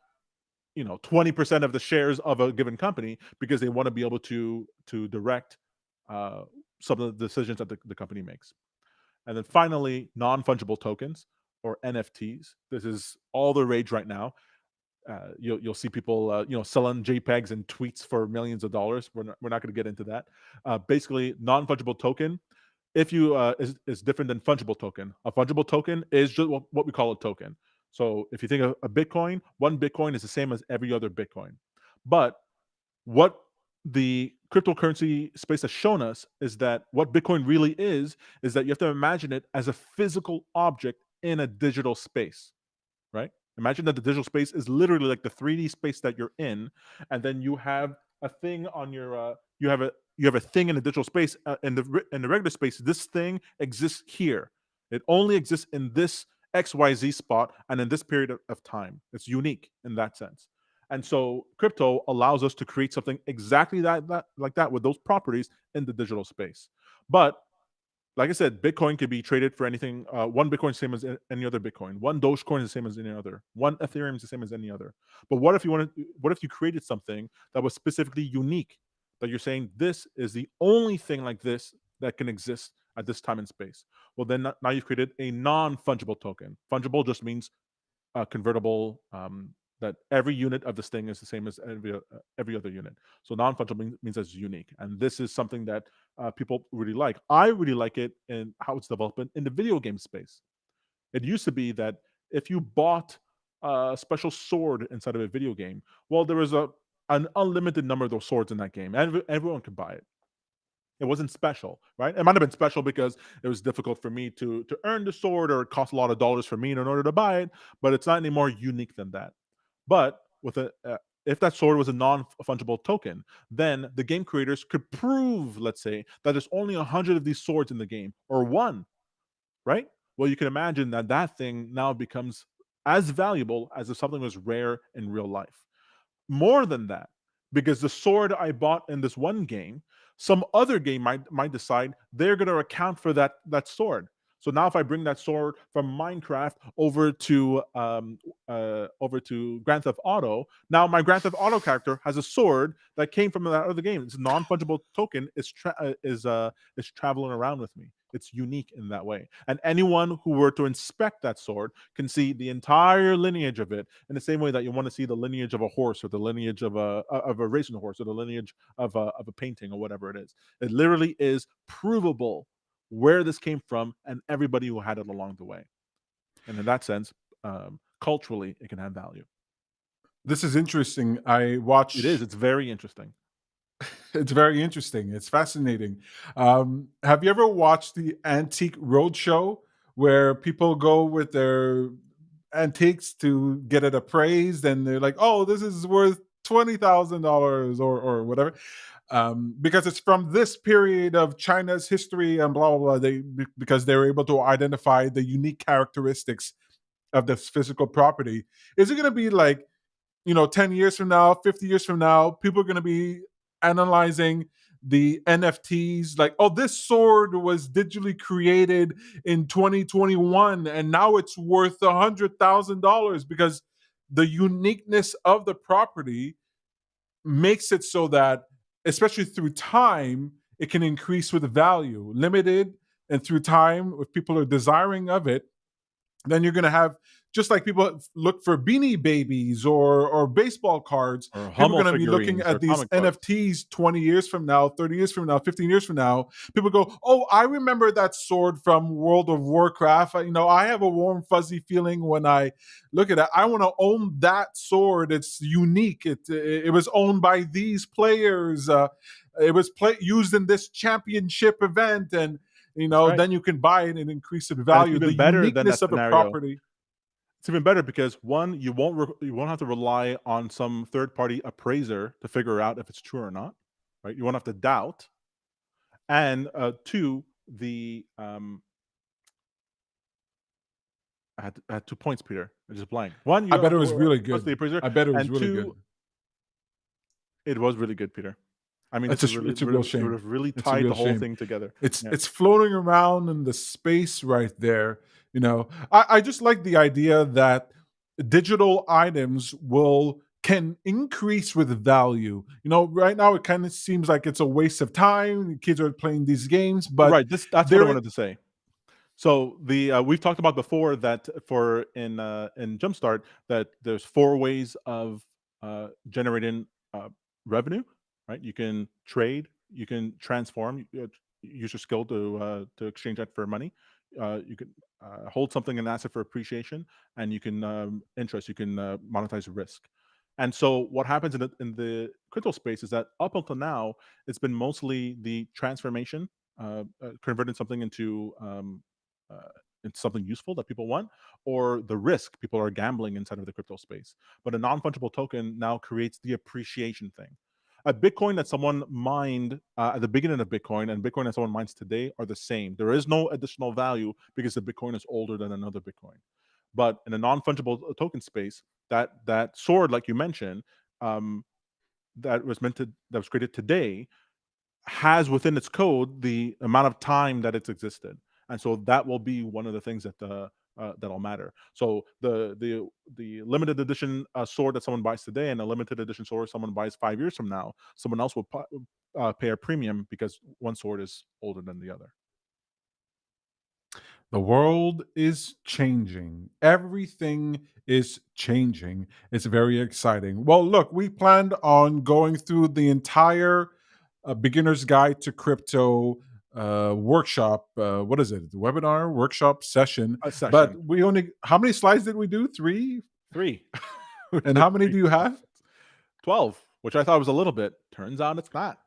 20% of the shares of a given company because they want to be able to direct uh, some of the decisions that the company makes. And then finally, non-fungible tokens, or NFTs. This is all the rage right now. You'll see people selling JPEGs and tweets for millions of dollars. We're not going to get into that. Basically, non-fungible token, if you is different than fungible token. A fungible token is just what we call a token. So if you think of a Bitcoin, one Bitcoin is the same as every other Bitcoin. But what the cryptocurrency space has shown us is that what Bitcoin really is that you have to imagine it as a physical object in a digital space, right? Imagine that the digital space is literally like the 3D space that you're in, and then you have a thing on your you have a thing in the digital space, in the regular space. This thing exists here. It only exists in this XYZ spot and in this period of time. It's unique in that sense. And so crypto allows us to create something exactly that like that, with those properties in the digital space. But like I said, Bitcoin could be traded for anything. One Bitcoin is the same as any other Bitcoin. One Dogecoin is the same as any other. One Ethereum is the same as any other. But what if you created something that was specifically unique? That you're saying this is the only thing like this that can exist at this time and space. Well, then now you've created a non-fungible token. Fungible just means convertible. That every unit of this thing is the same as every other unit. So non-fungible means it's unique, and this is something that people really like. I really like it in how it's developed in the video game space. It used to be that if you bought a special sword inside of a video game, well, there was an unlimited number of those swords in that game, and everyone could buy it. It wasn't special, right? It might have been special because it was difficult for me to earn the sword, or it cost a lot of dollars for me in order to buy it. But it's not any more unique than that. But if that sword was a non-fungible token, then the game creators could prove, let's say, that there's only 100 of these swords in the game, or one, right? Well, you can imagine that that thing now becomes as valuable as if something was rare in real life. More than that, because the sword I bought in this one game, some other game might decide they're going to account for that sword. So now, if I bring that sword from Minecraft over to Grand Theft Auto, now my Grand Theft Auto character has a sword that came from that other game. It's a non fungible token. Is traveling around with me. It's unique in that way. And anyone who were to inspect that sword can see the entire lineage of it in the same way that you want to see the lineage of a horse or the lineage of a racing horse or the lineage of a painting or whatever it is. It literally is provable where this came from and everybody who had it along the way. And in that sense, culturally, it can have value. This is interesting. I It is. watch. It's very interesting. It's very interesting. It's fascinating. Have you ever watched the Antique Roadshow where people go with their antiques to get it appraised, and they're like, "Oh, this is worth $20,000 or whatever," because it's from this period of China's history and blah blah blah. Because they were able to identify the unique characteristics of this physical property. Is it going to be like, 10 years from now, 50 years from now, people are going to be analyzing the NFTs like, oh, this sword was digitally created in 2021 and now it's worth $100,000 because the uniqueness of the property makes it so that, especially through time, it can increase with value, limited, and through time, if people are desiring of it, then you're going to have, just like people look for Beanie Babies or baseball cards, Or people are Hummel going to be looking figurines or at these comic books. NFTs 20 years from now, 30 years from now, 15 years from now. People go, oh, I remember that sword from World of Warcraft. I have a warm, fuzzy feeling when I look at it. I want to own that sword. It's unique. It was owned by these players. It was used in this championship event. And That's right. then you can buy it and increase its And it's value. The even better than uniqueness that of a scenario. property. It's even better because one, you won't have to rely on some third party appraiser to figure out if it's true or not, right? You won't have to doubt. And two, the I had 2 points, Peter. I just blank. One, you I don't bet have it to was really trust the good. appraiser, I bet it was and really good. two, it was really good, Peter. I mean, this is really It's a real it would shame. have really It's a tied real the whole shame. thing together. It's Yeah. it's floating around in the space right there. I just like the idea that digital items can increase with value. Right now it kind of seems like it's a waste of time. Kids are playing these games, but Right. That's what I there wanted to say. So the we've talked about before that in Jumpstart that there's 4 ways of generating revenue, right? You can trade, you can transform, use your skill to exchange that for money. You can hold something in asset for appreciation, and you can interest. You can monetize risk. And so what happens in the crypto space is that up until now, it's been mostly the transformation, converting something uh, into something useful that people want, or the risk people are gambling inside of the crypto space. But a non-fungible token now creates the appreciation thing. A Bitcoin that someone mined at the beginning of Bitcoin and Bitcoin that someone mines today are the same. There is no additional value because the Bitcoin is older than another Bitcoin. But in a non-fungible token space, that sword, like you mentioned, um, that was created today has within its code the amount of time that it's existed, and so that will be one of the things that'll matter. So the limited edition sword that someone buys today and a limited edition sword someone buys 5 years from now, someone else will pay a premium because one sword is older than the other. The world is changing. Everything is changing. It's very exciting. Well, look, we planned on going through the entire beginner's guide to crypto workshop. What is it? Webinar, workshop, session. A But session how many slides did we do? Three? three. We And did how many three. do you have? 12, which I thought was a little bit. Turns out it's not.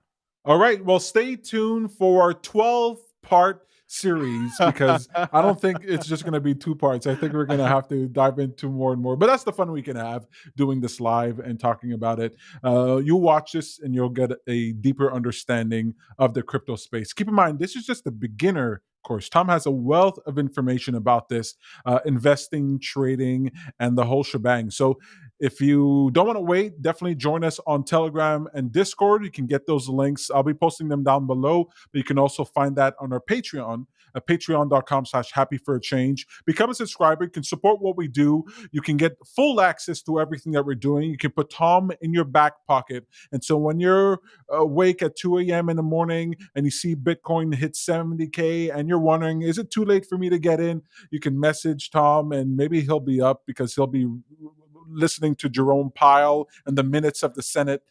All right. Well, stay tuned for our 12-part series because I don't think it's just going to be 2 parts. I think we're going to have to dive into more and more. But that's the fun we can have doing this live and talking about it. You watch this and you'll get a deeper understanding of the crypto space. Keep in mind, this is just the beginner course. Tom has a wealth of information about this investing, trading, and the whole shebang. So If you don't want to wait, definitely join us on Telegram and Discord. You can get those links. I'll be posting them down below, but you can also find that on our Patreon at patreon.com/happy for a change. Become a subscriber. You can support what we do. You can get full access to everything that we're doing. You can put Tom in your back pocket. And so when you're awake at 2 a.m. in the morning and you see Bitcoin hit 70K and you're wondering, is it too late for me to get in? You can message Tom and maybe he'll be up because he'll be listening to Jerome Powell and the minutes of the Senate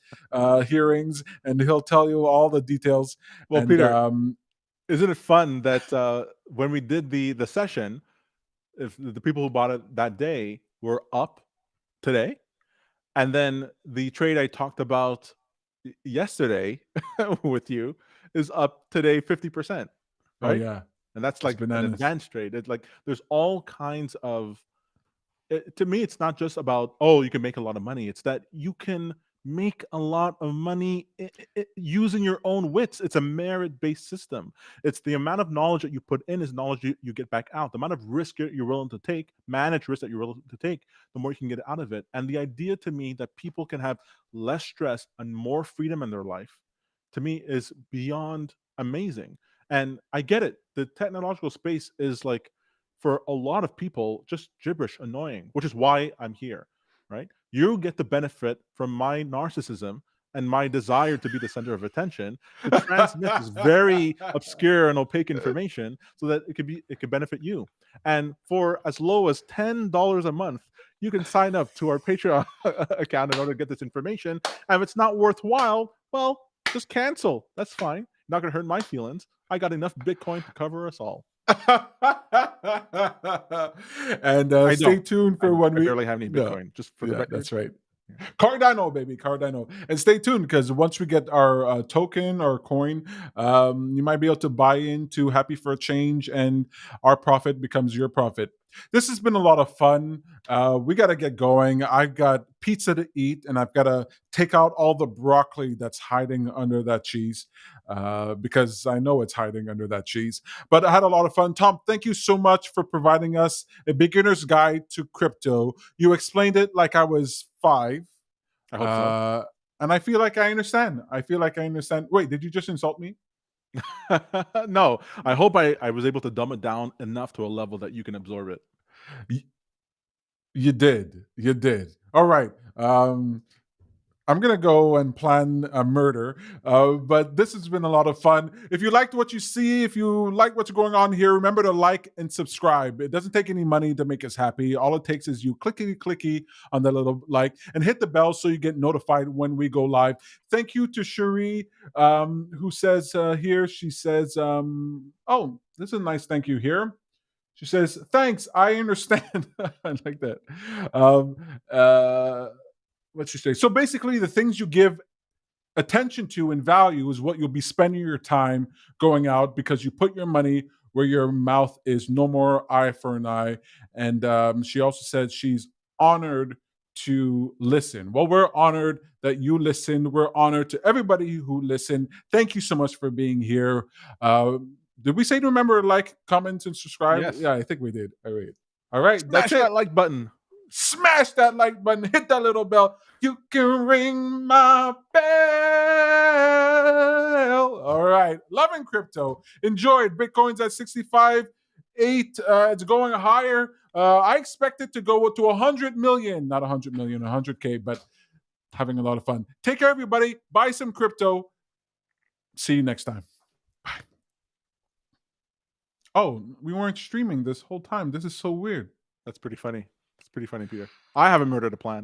hearings, and he'll tell you all the details. Well, And Peter, isn't it fun that when we did the session, if the people who bought it that day were up today, and then the trade I talked about yesterday with you is up today 50%, oh right? yeah, And that's it's like an bananas. advanced trade. It's like there's all kinds of to me, it's not just about, oh, you can make a lot of money. It's that you can make a lot of money using your own wits. It's a merit-based system. It's the amount of knowledge that you put in is knowledge you get back out. The amount of risk you're willing to take, manage risk that you're willing to take, the more you can get out of it. And the idea to me that people can have less stress and more freedom in their life, to me, is beyond amazing. And I get it. The technological space is like, for a lot of people, just gibberish, annoying, which is why I'm here, right? You get the benefit from my narcissism and my desire to be the center of attention to transmit this very obscure and opaque information so that it could benefit you. And for as low as $10 a month, you can sign up to our Patreon account in order to get this information. And if it's not worthwhile, well, just cancel. That's fine. Not gonna hurt my feelings. I got enough Bitcoin to cover us all. And I stay don't. tuned I for when I we. barely have any No, Bitcoin, just for the yeah, record. that's right. Yeah. Cardano, baby, Cardano. And stay tuned because once we get our token or coin, you might be able to buy into Happy for a Change and our profit becomes your profit. This has been a lot of fun. We got to get going. I've got pizza to eat and I've got to take out all the broccoli that's hiding under that cheese because I know it's hiding under that cheese. But I had a lot of fun. Tom, thank you so much for providing us a beginner's guide to crypto. You explained it like I was 5. I hope so. Uh, and I feel like I understand. I feel like I understand. Wait, did you just insult me? No, I hope I was able to dumb it down enough to a level that you can absorb it. Y- You did. You did. All right. I'm gonna go and plan a murder, but this has been a lot of fun. If you liked what you see, if you like what's going on here, remember to like and subscribe. It doesn't take any money to make us happy. All it takes is you clicky on the little like and hit the bell so you get notified when we go live. Thank you to Cherie, who says here. She says, "Oh, this is a nice thank you here." She says, "Thanks, I understand." I like that. Um, uh, what you say. So basically, the things you give attention to and value is what you'll be spending your time going out because you put your money where your mouth is. No more eye for an eye. And she also said she's honored to listen. Well, we're honored that you listened. We're honored to everybody who listened. Thank you so much for being here. Did we say to remember like, comment, and subscribe? Yes. Yeah, I think we did. All right. All right. That's Smash it. that like button. Smash that like button, hit that little bell. You can ring my bell. All right. Loving crypto. Enjoyed. Bitcoin's at 65.8. It's going higher. I expect it to go to 100 million, not 100 million, 100K, but having a lot of fun. Take care, everybody. Buy some crypto. See you next time. Bye. Oh, we weren't streaming this whole time. This is so weird. That's pretty funny. It's pretty funny, Peter. I haven't murdered a plan.